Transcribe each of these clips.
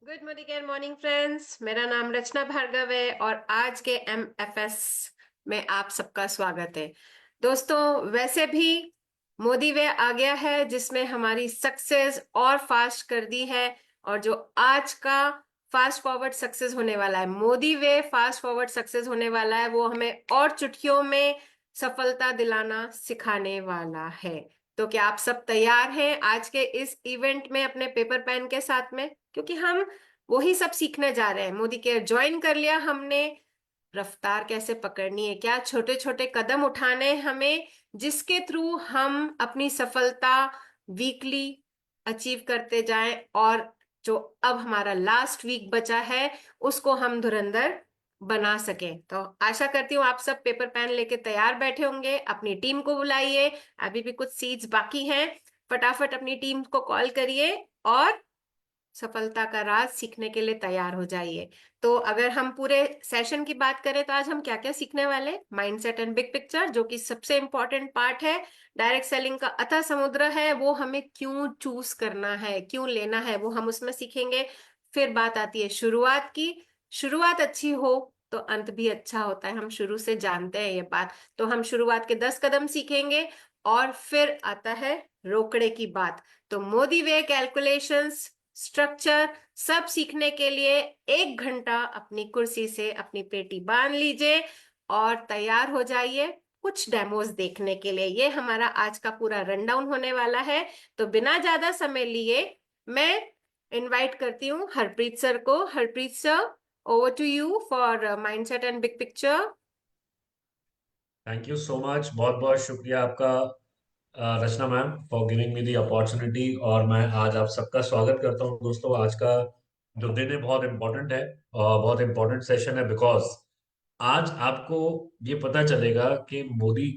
Good morning friends. मेरा नाम रचना भार्गव है और आज के MFS में आप सबका स्वागत है। दोस्तों, वैसे भी मोदी वे आ गया है जिसमें हमारी सक्सेस और फास्ट कर दी है। और जो आज का फास्ट फॉरवर्ड सक्सेस होने वाला है, मोदी वे फास्ट फॉरवर्ड सक्सेस होने वाला है, वो हमें और चुटकियों में सफलता दिलाना सिखाने वाला है। तो क्या आप सब तैयार हैं आज के इस इवेंट में अपने पेपर पेन के साथ में? क्योंकि हम वही सब सीखने जा रहे हैं। मोदी केयर ज्वाइन कर लिया हमने, रफ्तार कैसे पकड़नी है, क्या छोटे छोटे कदम उठाने हैं हमें, जिसके थ्रू हम अपनी सफलता वीकली अचीव करते जाएं, और जो अब हमारा लास्ट वीक बचा है उसको हम धुरंधर बना सकें। तो आशा करती हूँ आप सब पेपर पेन लेके तैयार बैठे होंगे। अपनी टीम को बुलाइए, अभी भी कुछ सीट्स बाकी हैं, फटाफट अपनी टीम को कॉल करिए और सफलता का राज सीखने के लिए तैयार हो जाइए। तो अगर हम पूरे सेशन की बात करें तो आज हम क्या क्या सीखने वाले? माइंडसेट एंड बिग पिक्चर, जो कि सबसे इंपॉर्टेंट पार्ट है। डायरेक्ट सेलिंग का अथाह समुद्र है, वो हमें क्यों चूज करना है, क्यों लेना है, वो हम उसमें सीखेंगे। फिर बात आती है शुरुआत की। शुरुआत अच्छी हो तो अंत भी अच्छा होता है, हम शुरू से जानते हैं ये बात। तो हम शुरुआत के 10 कदम सीखेंगे। और फिर आता है रोकड़े की बात। तो मोदी वे कैलकुलेशंस, स्ट्रक्चर, सब सीखने के लिए 1 घंटा अपनी कुर्सी से अपनी पेटी बांध लीजिए और तैयार हो जाइए कुछ डेमोज देखने के लिए। ये हमारा आज का पूरा रनडाउन होने वाला है। तो बिना ज्यादा समय लिए मैं इनवाइट करती हूँ हरप्रीत सर को। Harpreet sir, over to you for mindset and big picture. Thank you so much. बहुत बहुत शुक्रिया आपका Rachna ma'am for giving me the opportunity. और मैं आज आप सबका स्वागत करता हूँ दोस्तों। आज का जो दिन है बहुत इम्पोर्टेंट है और बहुत इम्पोर्टेंट सेशन है, बिकॉज आज आपको ये पता चलेगा कि मोदी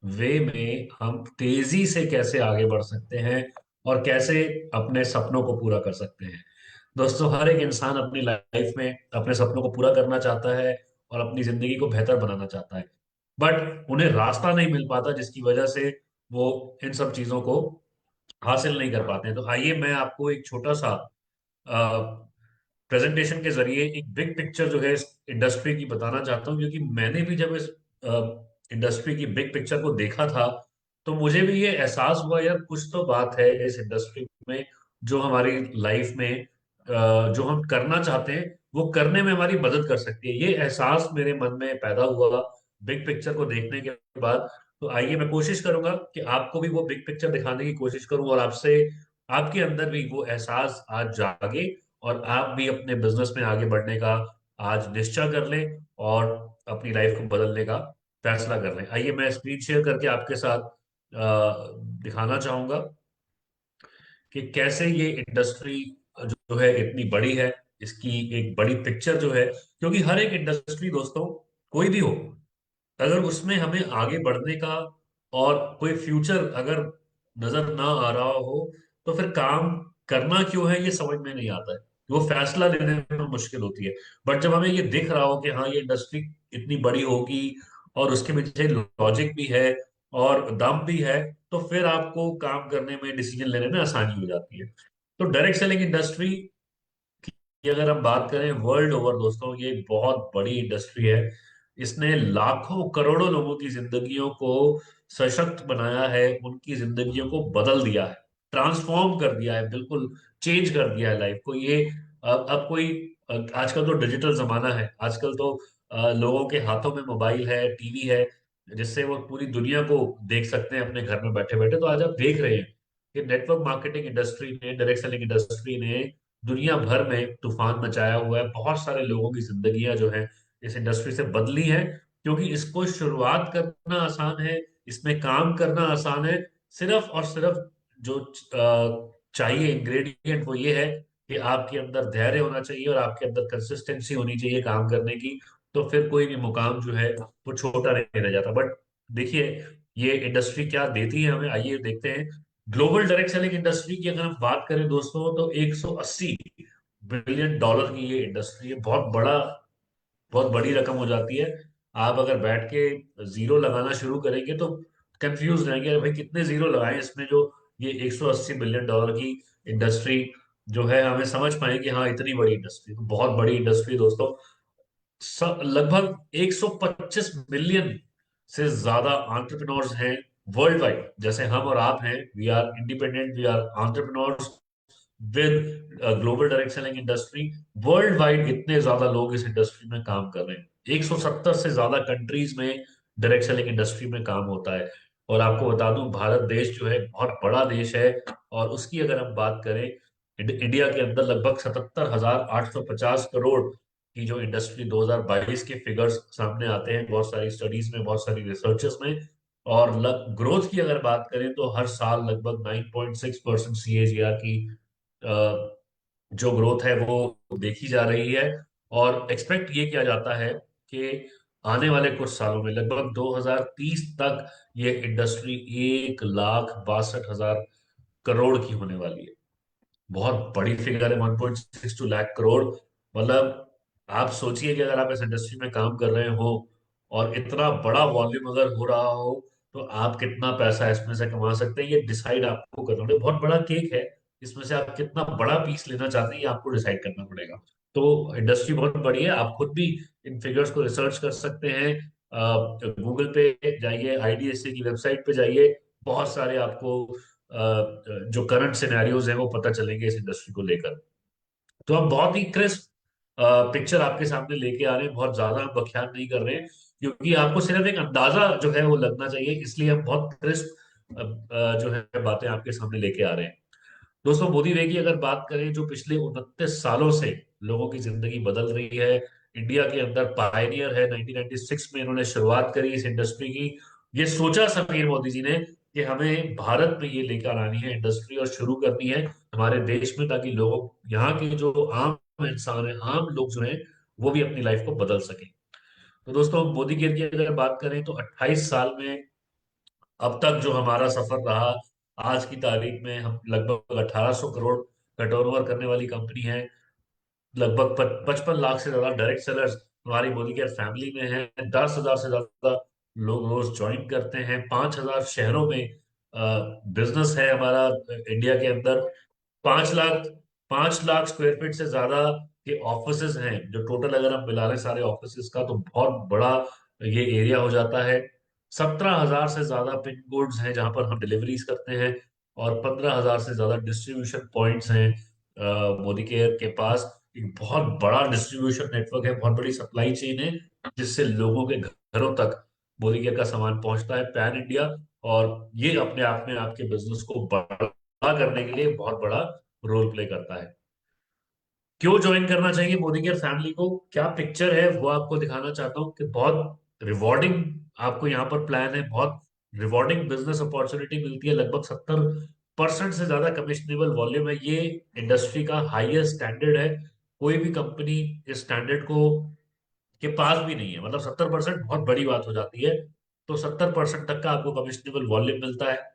वे में हम तेजी से कैसे आगे बढ़ सकते हैं और कैसे अपने सपनों को पूरा कर सकते हैं। दोस्तों, हर एक इंसान अपनी लाइफ में अपने सपनों को पूरा करना चाहता है और अपनी जिंदगी को बेहतर बनाना चाहता है, बट उन्हें रास्ता नहीं मिल पाता, जिसकी वजह से वो इन सब चीजों को हासिल नहीं कर पाते हैं। तो आइए मैं आपको एक छोटा सा प्रेजेंटेशन के जरिए एक बिग पिक्चर जो है इस इंडस्ट्री की बताना चाहता हूँ, क्योंकि मैंने भी जब इस इंडस्ट्री की बिग पिक्चर को देखा था तो मुझे भी ये एहसास हुआ, यार कुछ तो बात है इस इंडस्ट्री में जो हमारी लाइफ में जो हम करना चाहते हैं वो करने में हमारी मदद कर सकती है। ये एहसास मेरे मन में पैदा हुआ बिग पिक्चर को देखने के बाद। तो आइए मैं कोशिश करूंगा कि आपको भी वो बिग पिक्चर दिखाने की कोशिश करूं और आपसे आपके अंदर भी वो एहसास आज जागे और आप भी अपने बिजनेस में आगे बढ़ने का आज निश्चय कर लें और अपनी लाइफ को बदलने का फैसला कर लें। आइए मैं स्क्रीन शेयर करके आपके साथ दिखाना चाहूंगा कि कैसे ये इंडस्ट्री जो है इतनी बड़ी है, इसकी एक बड़ी पिक्चर जो है। क्योंकि हर एक इंडस्ट्री दोस्तों, कोई भी हो, अगर उसमें हमें आगे बढ़ने का और कोई फ्यूचर अगर नजर ना आ रहा हो तो फिर काम करना क्यों है ये समझ में नहीं आता है। वो फैसला लेने में मुश्किल होती है। बट जब हमें ये दिख रहा हो कि हाँ ये इंडस्ट्री इतनी बड़ी होगी और उसके पीछे लॉजिक भी है और दम भी है, तो फिर आपको काम करने में, डिसीजन लेने में आसानी हो जाती है। तो डायरेक्ट सेलिंग इंडस्ट्री की अगर हम बात करें वर्ल्ड ओवर दोस्तों, ये एक बहुत बड़ी इंडस्ट्री है। इसने लाखों करोड़ों लोगों की जिंदगियों को सशक्त बनाया है, उनकी जिंदगियों को बदल दिया है, ट्रांसफॉर्म कर दिया है, बिल्कुल चेंज कर दिया है लाइफ को। ये अब कोई आजकल तो डिजिटल जमाना है। आजकल तो लोगों के हाथों में मोबाइल है, टीवी है, जिससे वो पूरी दुनिया को देख सकते हैं अपने घर में बैठे बैठे। तो आज आप देख रहे हैं कि नेटवर्क मार्केटिंग इंडस्ट्री ने, डायरेक्ट सेलिंग इंडस्ट्री ने दुनिया भर में तूफान मचाया हुआ है। बहुत सारे लोगों की जिंदगियां जो है इस इंडस्ट्री से बदली है, क्योंकि इसको शुरुआत करना आसान है, इसमें काम करना आसान है। सिर्फ और सिर्फ जो चाहिए इंग्रेडिएंट वो ये है कि आपके अंदर धैर्य होना चाहिए और आपके अंदर कंसिस्टेंसी होनी चाहिए काम करने की। तो फिर कोई भी मुकाम जो है वो छोटा नहीं रह जाता। बट देखिए ये इंडस्ट्री क्या देती है हमें, आइए देखते हैं। ग्लोबल डायरेक्ट सेलिंग इंडस्ट्री की अगर हम बात करें दोस्तों, तो 180 बिलियन डॉलर की ये इंडस्ट्री है। बहुत बड़ी रकम हो जाती है। आप अगर बैठ के जीरो लगाना शुरू करेंगे तो कंफ्यूज रहेंगे, अरे भाई कितने जीरो लगाएं इसमें, जो ये 180 बिलियन डॉलर की इंडस्ट्री जो है हमें समझ पाए कि हाँ इतनी बड़ी इंडस्ट्री, तो बहुत बड़ी इंडस्ट्री दोस्तों। लगभग 125 मिलियन से ज्यादा एंटरप्रेन्योर्स हैं वर्ल्ड वाइड, जैसे हम और आप हैं। We are independent, we are entrepreneurs with global direct selling industry. Worldwide इतने ज्यादा लोग इस इंडस्ट्री में काम कर रहे हैं, 170 से ज्यादा कंट्रीज में डायरेक्ट सेलिंग इंडस्ट्री में काम होता है। और आपको बता दूं, भारत देश जो है बहुत बड़ा देश है, और उसकी अगर हम बात करें, इंडिया के अंदर लगभग 77,850 करोड़ की जो इंडस्ट्री 2022 के फिगर्स सामने आते हैं बहुत सारी स्टडीज में, बहुत सारी रिसर्चेस में। और ग्रोथ की अगर बात करें तो हर साल लगभग 9.6% CAGR की जो ग्रोथ है वो देखी जा रही है। और एक्सपेक्ट ये किया जाता है कि आने वाले कुछ सालों में लगभग 2030 तक ये इंडस्ट्री 1,62,हजार करोड़ की होने वाली है। बहुत बड़ी फिगर है, 1.62 लाख करोड़। मतलब आप सोचिए कि अगर आप इस इंडस्ट्री में काम कर रहे हो और इतना बड़ा वॉल्यूम अगर हो रहा हो, तो आप कितना पैसा इसमें से कमा सकते हैं, ये डिसाइड आपको करना होगा। बहुत बड़ा केक है, इसमें से आप कितना बड़ा पीस लेना चाहते हैं ये आपको डिसाइड करना पड़ेगा। तो इंडस्ट्री बहुत बड़ी है, आप खुद भी इन फिगर्स को रिसर्च कर सकते हैं। गूगल पे जाइए, IDSA की वेबसाइट पे जाइए, बहुत सारे आपको जो करंट सिनेरियोज हैं वो पता चलेंगे इस इंडस्ट्री को लेकर। तो हम बहुत ही क्रिस्प पिक्चर आपके सामने लेके आ रहे हैं, बहुत ज्यादा हम बख्यान नहीं कर रहे हैं, क्योंकि आपको सिर्फ एक अंदाजा जो है वो लगना चाहिए, इसलिए हम बहुत क्रिस्प जो है बातें आपके सामने लेके आ रहे हैं। दोस्तों, मोदी वे की अगर बात करें, जो पिछले 29 सालों से लोगों की जिंदगी बदल रही है, इंडिया के अंदर पायनियर है। 1996 में इन्होंने शुरुआत करी इस इंडस्ट्री की। ये सोचा समीर मोदी जी ने कि हमें भारत में ये लेकर आनी है इंडस्ट्री और शुरू करनी है हमारे देश में, ताकि लोग, यहाँ के जो आम इंसान है, आम लोग जो हैं, वो भी अपनी लाइफ को बदल सके। तो दोस्तों, मोदी केयर की अगर बात करें तो 28 साल में अब तक जो हमारा सफर रहा, आज की तारीख में हम लगभग 1800 करोड़ का टर्नओवर करने वाली कंपनी है। लगभग 55 लाख से ज्यादा डायरेक्ट सेलर्स हमारी मोदी केयर फैमिली में हैं। 10,000 से ज्यादा लोग रोज ज्वाइन करते हैं। 5,000 शहरों में बिजनेस है हमारा इंडिया के अंदर। 5 लाख 5 लाख स्क्वायर फीट से ज्यादा के ऑफिसेज हैं, जो टोटल अगर हम मिला लें सारे ऑफिसेज का, तो बहुत बड़ा ये एरिया हो जाता है। 17,000 से ज्यादा पिन कोड्स हैं जहां पर हम डिलीवरीज करते हैं, और 15,000 से ज्यादा डिस्ट्रीब्यूशन पॉइंट्स हैं मोदी केयर के पास। एक बहुत बड़ा डिस्ट्रीब्यूशन नेटवर्क है, बहुत बड़ी सप्लाई चेन है, जिससे लोगों के घरों तक मोदी केयर का सामान पहुंचता है, पैन इंडिया। और ये अपने आप में आपके बिजनेस को बड़ा करने के लिए बहुत बड़ा रोल प्ले करता है। क्यों ज्वाइन करना चाहिए मोदी केयर फैमिली को, क्या पिक्चर है वो आपको दिखाना चाहता हूँ कि बहुत रिवॉर्डिंग आपको यहाँ पर प्लान है। बहुत रिवॉर्डिंग बिजनेस अपॉर्चुनिटी मिलती है, लगभग 70% से ज्यादा कमिश्नेबल वॉल्यूम है। ये इंडस्ट्री का हाईएस्ट स्टैंडर्ड है, कोई भी कंपनी इस स्टैंडर्ड को के पास भी नहीं है। मतलब 70% बहुत बड़ी बात हो जाती है। तो 70% तक का आपको कमिश्नेबल वॉल्यूम मिलता है।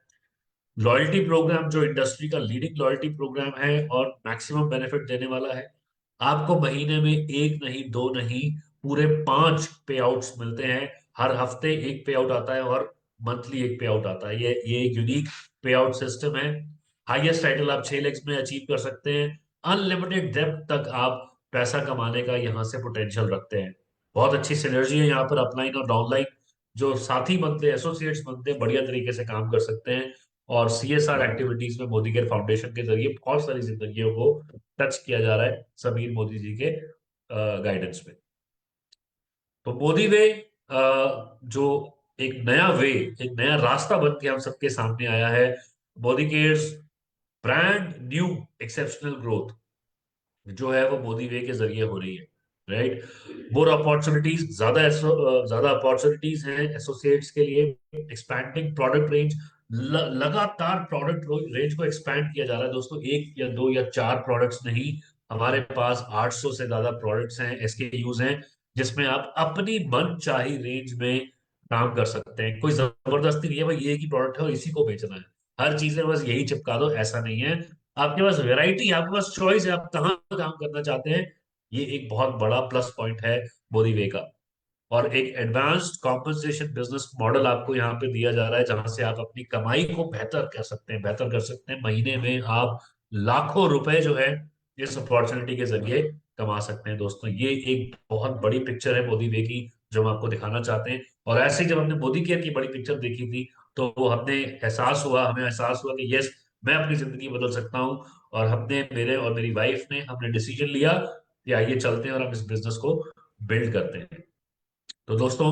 लॉयल्टी प्रोग्राम जो इंडस्ट्री का लीडिंग लॉयल्टी प्रोग्राम है और मैक्सिमम बेनिफिट देने वाला है। आपको महीने में एक नहीं, दो नहीं, पूरे 5 पे आउट्स मिलते हैं। हर हफ्ते एक पे आउट आता है और मंथली एक पे आउट आता है। ये एक यूनिक पे आउट सिस्टम है। हाईएस्ट टाइटल आप 6 lakhs में अचीव कर सकते हैं। अनलिमिटेड डेप्थ तक आप पैसा कमाने का यहाँ से पोटेंशियल रखते हैं। बहुत अच्छी सिनर्जी है यहाँ पर, अपलाइन और डाउनलाइन जो साथी बनते हैं, एसोसिएट्स बनते हैं, बढ़िया तरीके से काम कर सकते हैं। और CSR एक्टिविटीज में मोदी केयर फाउंडेशन के जरिए बहुत सारी जिंदगियों को टच किया जा रहा है समीर मोदी जी के गाइडेंस में। तो मोदी वे जो एक नया वे, एक नया रास्ता बन के हम सबके सामने आया है। Modi cares brand new exceptional growth जो है वो मोदी वे के जरिए हो रही है। राइट, मोर अपॉर्चुनिटीज, ज्यादा अपॉर्चुनिटीज हैं एसोसिएट्स के लिए। एक्सपैंडिंग प्रोडक्ट रेंज, लगातार प्रोडक्ट रेंज को एक्सपैंड किया जा रहा है दोस्तों। एक या दो या चार प्रोडक्ट्स नहीं, हमारे पास 800 से ज्यादा प्रोडक्ट्स हैं, SKUs हैं, जिसमें आप अपनी मन चाही रेंज में काम कर सकते हैं। कोई जबरदस्ती नहीं है भाई ये एक ही प्रोडक्ट है और इसी को बेचना है, हर चीज में बस यही चिपका दो, ऐसा नहीं है। आपके पास वैरायटी, आपके पास चॉइस है, आप कहाँ काम करना चाहते हैं। ये एक बहुत बड़ा प्लस पॉइंट है मोदी वे का। और एक एडवांस्ड कॉम्पनसेशन बिजनेस मॉडल आपको यहाँ पे दिया जा रहा है, जहां से आप अपनी कमाई को बेहतर कर सकते हैं, बेहतर कर सकते हैं। महीने में आप लाखों रुपए जो है इस अपॉर्चुनिटी के जरिए कमा सकते हैं। दोस्तों, ये एक बहुत बड़ी पिक्चर है मोदी वे की, जो हम आपको दिखाना चाहते हैं। और ऐसे ही जब हमने मोदी केयर की बड़ी पिक्चर देखी थी, तो वो हमें एहसास हुआ कि यस, मैं अपनी जिंदगी बदल सकता हूँ। और हमने, मेरे और मेरी वाइफ ने, हमने डिसीजन लिया कि आइए चलते हैं और हम इस बिजनेस को बिल्ड करते हैं। तो दोस्तों,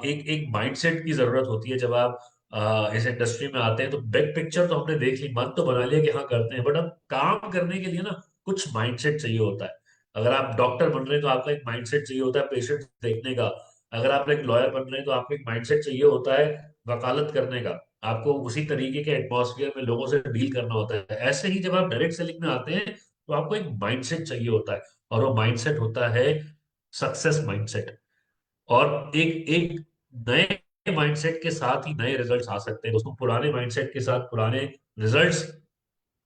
एक एक माइंडसेट की जरूरत होती है जब आप इस इंडस्ट्री में आते हैं। तो बिग पिक्चर तो हमने देख ली, मन तो बना लिया कि हाँ करते हैं, बट अब काम करने के लिए ना कुछ माइंडसेट चाहिए होता है। अगर आप डॉक्टर बन रहे हैं तो आपका एक माइंडसेट चाहिए होता है पेशेंट देखने का। अगर आप एक लॉयर बन रहे हैं तो आपको एक माइंडसेट चाहिए होता है वकालत करने का। आपको उसी तरीके के एटमॉस्फेयर में लोगों से डील करना होता है। ऐसे ही जब आप डायरेक्ट सेलिंग में आते हैं तो आपको एक माइंडसेट चाहिए होता है, और वो माइंडसेट होता है सक्सेस माइंडसेट। और एक एक नए माइंडसेट के साथ ही नए रिजल्ट्स आ सकते हैं दोस्तों। पुराने माइंडसेट के साथ पुराने रिजल्ट्स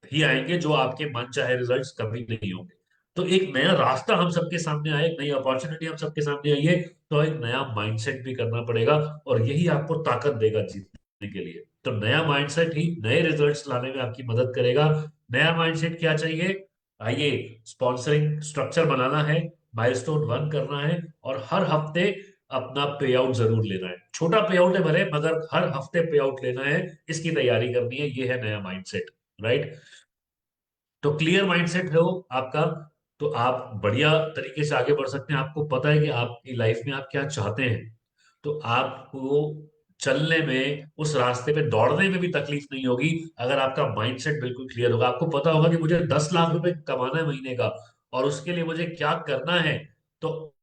ही आएंगे, जो आपके मन चाहे रिजल्ट्स कभी नहीं होंगे। तो एक नया रास्ता हम सबके सामने आए, एक नई अपॉर्चुनिटी हम सबके सामने आई है, तो एक नया माइंडसेट भी करना पड़ेगा। और यही आपको ताकत देगा जीतने के लिए। तो नया माइंडसेट ही नए रिजल्ट्स लाने में आपकी मदद करेगा। नया माइंडसेट क्या चाहिए? आइए, स्पॉन्सरिंग स्ट्रक्चर बनाना है, माइलस्टोन वन करना है, और हर हफ्ते अपना पे आउट जरूर लेना है। छोटा पे आउट है भले, मगर हर हफ्ते पे आउट लेना है, इसकी तैयारी करनी है। ये है नया माइंडसेट, राइट? तो क्लियर माइंडसेट हो आपका, तो आप बढ़िया तरीके से आगे बढ़ सकते हैं। आपको पता है कि आपकी लाइफ में आप क्या चाहते हैं, तो आपको चलने में, उस रास्ते पे दौड़ने में भी तकलीफ नहीं होगी, अगर आपका माइंडसेट बिल्कुल क्लियर होगा। आपको पता होगा कि मुझे 10 लाख रुपए कमाना है महीने का, और उसके लिए मुझे क्या करना है। तो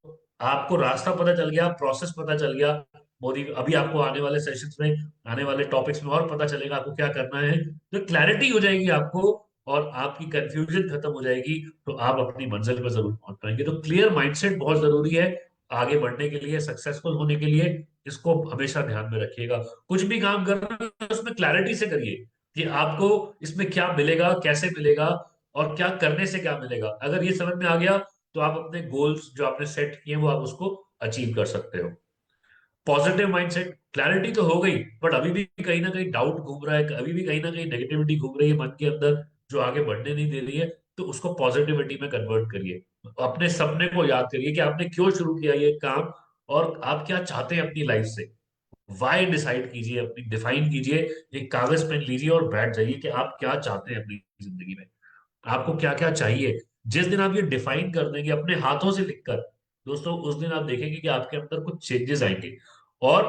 आपको रास्ता पता चल गया, प्रोसेस पता चल गया। मोदी अभी आपको आने वाले सेशंस में, आने वाले टॉपिक्स में और पता चलेगा आपको क्या करना है। तो क्लैरिटी हो जाएगी आपको, और आपकी कंफ्यूजन खत्म हो जाएगी, तो आप अपनी मंजिल पर जरूर पहुंच पाएंगे। तो क्लियर माइंडसेट बहुत जरूरी है आगे बढ़ने के लिए, सक्सेसफुल होने के लिए। इसको हमेशा ध्यान में रखिएगा। कुछ भी काम कर रहे हैं उसमें क्लैरिटी से करिए कि आपको इसमें क्या मिलेगा, कैसे मिलेगा, और क्या करने से क्या मिलेगा। अगर ये समझ में आ गया, तो आप अपने गोल्स जो आपने सेट किए वो आप उसको अचीव कर सकते हो। पॉजिटिव माइंडसेट, क्लैरिटी तो हो गई, बट अभी भी कहीं ना कहीं डाउट घूम रहा है, अभी भी कहीं ना कहीं नेगेटिविटी घूम रही है मन के अंदर, जो आगे बढ़ने नहीं दे रही है। तो उसको पॉजिटिविटी में कन्वर्ट करिए। अपने सपने को याद करिए कि आपने क्यों शुरू किया ये काम, और आप क्या चाहते हैं अपनी लाइफ से। वाई डिसाइड कीजिए, अपनी डिफाइन कीजिए। एक कागज पेन लीजिए और बैठ जाइए कि आप क्या चाहते हैं अपनी जिंदगी में, आपको क्या क्या चाहिए। जिस दिन आप ये डिफाइन कर देंगे अपने हाथों से लिखकर, दोस्तों, उस दिन आप देखेंगे कि आपके अंदर कुछ चेंजेस आएंगे। और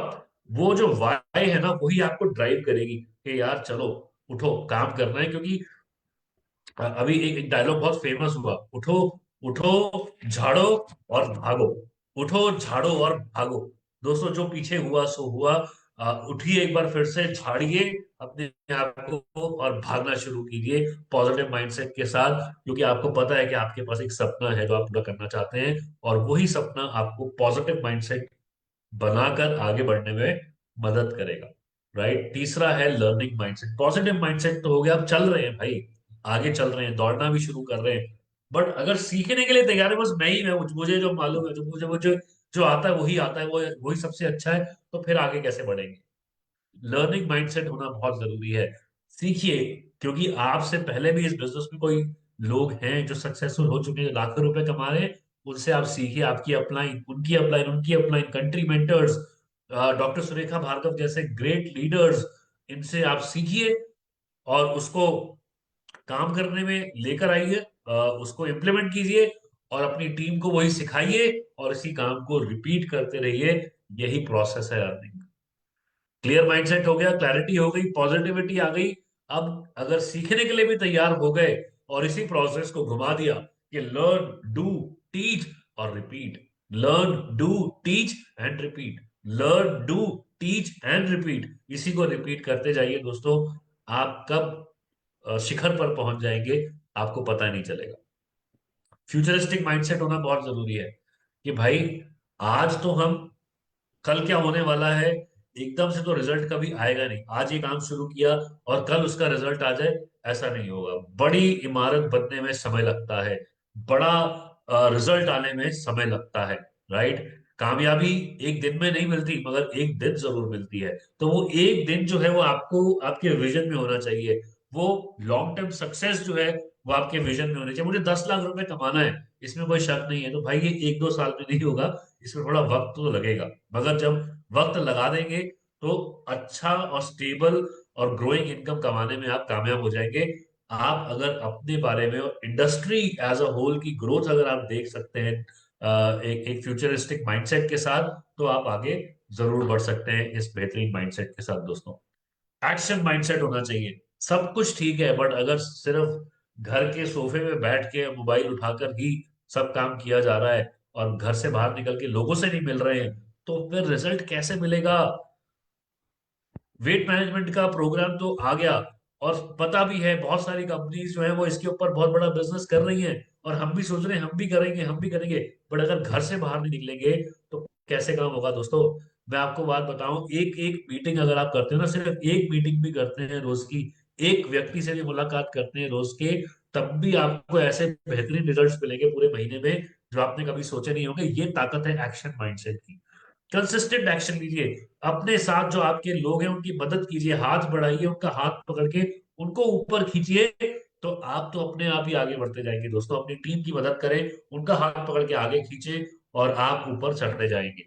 वो जो वाई है ना, वही आपको ड्राइव करेगी कि यार चलो, उठो, काम करना है। क्योंकि अभी एक डायलॉग बहुत फेमस हुआ, उठो, उठो, झाड़ो और भागो। उठो, झाड़ो और भागो। दोस्तों, जो पीछे हुआ सो हुआ। उठिए, एक बार फिर से झाड़िए अपने आप को और भागना शुरू कीजिए पॉजिटिव माइंडसेट के साथ। क्योंकि आपको पता है कि आपके पास एक सपना है जो आप पूरा करना चाहते हैं, और वही सपना आपको पॉजिटिव माइंडसेट बनाकर आगे बढ़ने में मदद करेगा, राइट? तीसरा है लर्निंग माइंडसेट। पॉजिटिव माइंडसेट तो हो गया, आप चल रहे हैं भाई, आगे चल रहे हैं, दौड़ना भी शुरू कर रहे हैं। बट अगर सीखने के लिए तैयार है, बस मैं ही मैं मुझे जो मालूम है, जो मुझे मुझे जो आता है वही आता है, वो वही सबसे अच्छा है, तो फिर आगे कैसे बढ़ेंगे? लर्निंग माइंडसेट होना बहुत जरूरी है। सीखिए, क्योंकि आपसे पहले भी इस बिजनेस में कोई लोग हैं जो सक्सेसफुल हो चुके हैं, लाखों रुपए कमा रहे हैं। उनसे आप सीखिए, आपकी अपलाइन, उनकी अपलाइन, उनकी upline, country mentors, doctor Surekha Bhargav जैसे ग्रेट लीडर्स, इनसे आप सीखिए और उसको काम करने में लेकर आइए। उसको इम्प्लीमेंट कीजिए और अपनी टीम को वही सिखाइए, और इसी काम को रिपीट करते रहिए। यही प्रोसेस है अर्निंग। क्लियर माइंडसेट हो गया, क्लैरिटी हो गई, पॉजिटिविटी आ गई। अब अगर सीखने के लिए भी तैयार हो गए और इसी प्रोसेस को घुमा दिया कि लर्न, डू, टीच और repeat, learn, do, teach and repeat, learn, do, teach and repeat, इसी को रिपीट करते जाइए दोस्तों। आप कब शिखर पर पहुंच जाएंगे, आपको पता नहीं चलेगा। फ्यूचरिस्टिक माइंडसेट होना बहुत जरूरी है कि भाई, आज तो हम, कल क्या होने वाला है, एकदम से तो रिजल्ट कभी आएगा नहीं। आज ये काम शुरू किया और कल उसका रिजल्ट आ जाए, ऐसा नहीं होगा। बड़ी इमारत बनने में समय लगता है, बड़ा रिजल्ट आने में समय लगता है, राइट? कामयाबी एक दिन में नहीं मिलती, मगर एक दिन जरूर मिलती है। तो वो एक दिन जो है वो आपको आपके विजन में होना चाहिए। वो लॉन्ग टर्म सक्सेस जो है वो आपके विजन में होनी चाहिए। मुझे 10 लाख रुपए कमाना है, इसमें कोई शक नहीं है, तो भाई ये 1-2 साल में नहीं होगा, इसमें थोड़ा वक्त तो लगेगा। मगर जब वक्त लगा देंगे तो अच्छा और स्टेबल और ग्रोइंग इनकम कमाने में आप कामयाब हो जाएंगे। आप अगर अपने बारे में और इंडस्ट्री एज अ होल की ग्रोथ अगर आप देख सकते हैं एक फ्यूचरिस्टिक माइंडसेट के साथ, तो आप आगे जरूर बढ़ सकते हैं इस बेहतरीन माइंडसेट के साथ दोस्तों। एक्शन माइंडसेट होना चाहिए। सब कुछ ठीक है, बट अगर सिर्फ घर के सोफे में बैठ के मोबाइल उठाकर ही सब काम किया जा रहा है और घर से बाहर निकल के लोगों से नहीं मिल रहे हैं, तो फिर रिजल्ट कैसे मिलेगा? वेट मैनेजमेंट का प्रोग्राम तो आ गया, और पता भी है बहुत सारी कंपनीज जो है वो इसके ऊपर बहुत बड़ा बिजनेस कर रही हैं, और हम भी सोच रहे हैं हम भी करेंगे हम भी करेंगे। बट अगर घर से बाहर नहीं निकलेंगे तो कैसे काम होगा दोस्तों? मैं आपको बात बताऊं, एक एक मीटिंग अगर आप करते हो ना, सिर्फ एक मीटिंग भी करते हैं रोज की, एक व्यक्ति से भी मुलाकात करते हैं रोज के, तब भी आपको ऐसे बेहतरीन रिजल्ट्स मिलेंगे पूरे महीने में जो आपने कभी सोचे नहीं होंगे। ये ताकत है एक्शन माइंडसेट की। कंसिस्टेंट एक्शन लीजिए, अपने साथ जो आपके लोग हैं उनकी मदद कीजिए, हाथ बढ़ाइए, उनका हाथ पकड़ के उनको ऊपर खींचिए, तो आप तो अपने आप ही आगे बढ़ते जाएंगे दोस्तों। अपनी टीम की मदद करें, उनका हाथ पकड़ के आगे खींचे, और आप ऊपर चढ़ते जाएंगे।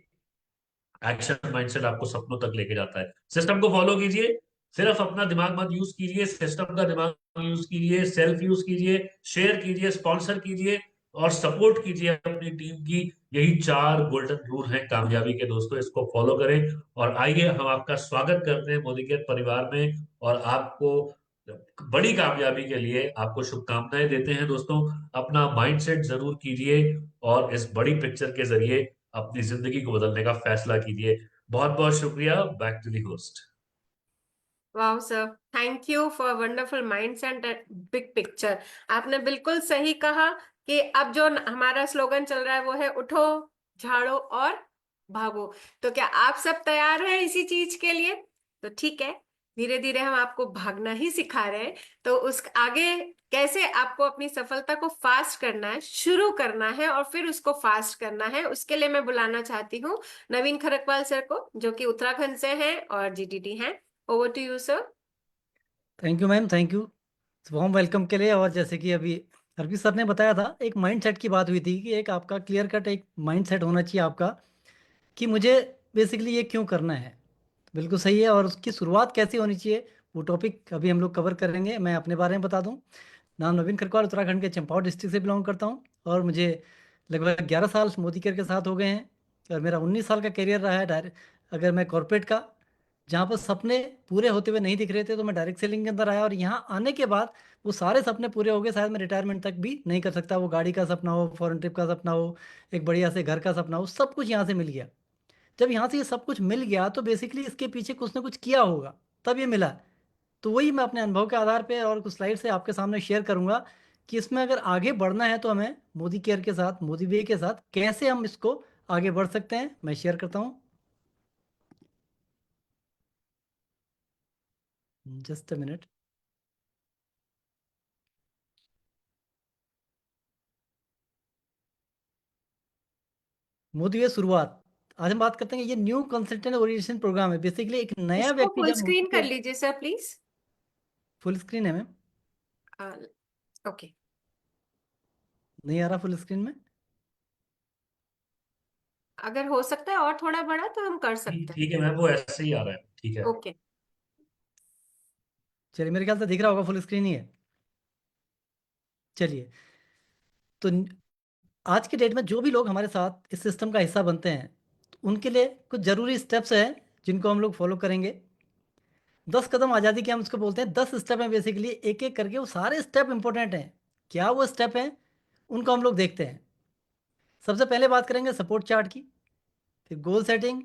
एक्शन माइंडसेट आपको सपनों तक लेके जाता है। सिस्टम को फॉलो कीजिए, सिर्फ अपना दिमाग मत यूज कीजिए, सिस्टम का दिमाग यूज कीजिए, सेल्फ यूज कीजिए, शेयर कीजिए, स्पॉन्सर कीजिए, और सपोर्ट कीजिए अपनी टीम की। यही 4 गोल्डन रूल हैं कामयाबी के दोस्तों, इसको फॉलो करें। और आइए हम आपका स्वागत करते हैं मोदी केयर परिवार में, और आपको बड़ी कामयाबी के लिए आपको शुभकामनाएं देते हैं दोस्तों। अपना माइंडसेट जरूर कीजिए, और इस बड़ी पिक्चर के जरिए अपनी जिंदगी को बदलने का फैसला कीजिए। बहुत बहुत शुक्रिया। Back to the host. वाह sir, thank you for wonderful minds and big picture. आपने बिल्कुल सही कहा कि अब जो हमारा स्लोगन चल रहा है वो है उठो, झाड़ो और भागो। तो क्या आप सब तैयार हैं इसी चीज के लिए? तो ठीक है, धीरे धीरे हम आपको भागना ही सिखा रहे हैं। तो उस आगे कैसे आपको अपनी सफलता को फास्ट करना है, शुरू करना है और फिर उसको फास्ट करना है, उसके लिए मैं बुलाना चाहती हूँ नवीन खरकवाल सर को, जो कि उत्तराखंड से हैं और जीटीटी हैं। Over to you sir. Thank you ma'am, thank you warm welcome के लिए। और जैसे कि अभी हरप्रीत सर ने बताया था, एक माइंडसेट की बात हुई थी कि एक आपका क्लियर कट एक माइंडसेट होना चाहिए आपका, कि मुझे बेसिकली ये क्यों करना है। बिल्कुल सही है। और उसकी शुरुआत कैसे होनी चाहिए, वो टॉपिक अभी हम लोग कवर करेंगे। मैं अपने बारे में बता दूं, नाम नवीन खरकवाल, उत्तराखंड के चंपावत डिस्ट्रिक्ट से बिलोंग करता हूं, और मुझे लगभग 11 साल मोदी केयर के साथ हो गए हैं। और मेरा 19 साल का करियर रहा है डायरेक्ट, अगर मैं कॉरपोरेट का, जहाँ पर सपने पूरे होते हुए नहीं दिख रहे थे, तो मैं डायरेक्ट सेलिंग के अंदर आया। और यहाँ आने के बाद वो सारे सपने पूरे हो गए, शायद मैं रिटायरमेंट तक भी नहीं कर सकता। वो गाड़ी का सपना हो, फॉरेन ट्रिप का सपना हो, एक बढ़िया से घर का सपना हो, सब कुछ यहाँ से मिल गया। जब यहाँ से ये सब कुछ मिल गया तो बेसिकली इसके पीछे कुछ ना कुछ किया होगा, तब ये मिला। तो वही मैं अपने अनुभव के आधार पे और कुछ स्लाइड से आपके सामने शेयर करूंगा कि इसमें अगर आगे बढ़ना है तो हमें मोदी केयर के साथ, मोदी वे के साथ कैसे हम इसको आगे बढ़ सकते हैं, मैं शेयर करता हूँ। Just a minute. मोदी वे शुरुआत, आज हम बात करते हैं। ये न्यू कंसल्टेंट ओरिएंटेशन प्रोग्राम है। बेसिकली एक नया इसको व्यक्ति फुल जब स्क्रीन मोदी कर केयर, लीजिए सर प्लीज। फुल स्क्रीन है मैम? ओके। नहीं आ रहा फुल स्क्रीन में? अगर हो सकता है और थोड़ा बड़ा तो हम कर ठीक सकते हैं। ठीक है मैम, वो ऐसे ही आ रहा है, ठीक है। ओके। चलिए, मेरे ख्याल से दिख रहा होगा, फुल स्क्रीन ही है। चलिए, तो आज के डेट में जो भी लोग हमारे साथ इस सिस्टम का हिस्सा बनते हैं, तो उनके लिए कुछ ज़रूरी स्टेप्स हैं जिनको हम लोग फॉलो करेंगे। 10 कदम आज़ादी के हम उसको बोलते हैं। 10 स्टेप हैं बेसिकली, एक एक करके वो सारे स्टेप इंपॉर्टेंट हैं। क्या वो स्टेप हैं, उनको हम लोग देखते हैं। सबसे पहले बात करेंगे सपोर्ट चार्ट की, फिर goal setting,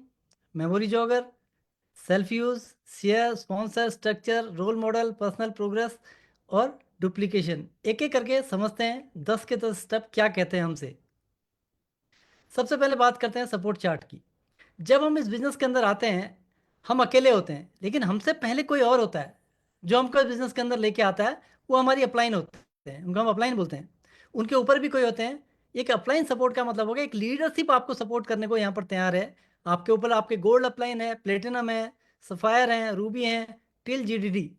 memory jogger, self use, share, sponsor, structure, role model, personal progress और डुप्लीकेशन। एक एक करके समझते हैं 10 के 10 स्टेप क्या कहते हैं हमसे। सबसे पहले बात करते हैं सपोर्ट चार्ट की। जब हम इस बिज़नेस के अंदर आते हैं, हम अकेले होते हैं, लेकिन हमसे पहले कोई और होता है जो हमको इस बिज़नेस के अंदर लेके आता है। वो हमारी अपलाइन होते हैं, उनको हम अपलाइन बोलते हैं। उनके ऊपर भी कोई होते हैं। एक अपलाइन सपोर्ट का मतलब होगा एक लीडरशिप आपको सपोर्ट करने को यहाँ पर तैयार है। आपके ऊपर आपके गोल्ड अपलाइन है, प्लेटिनम है, सफ़ायर हैं, रूबी हैं, टिल जीडीडी।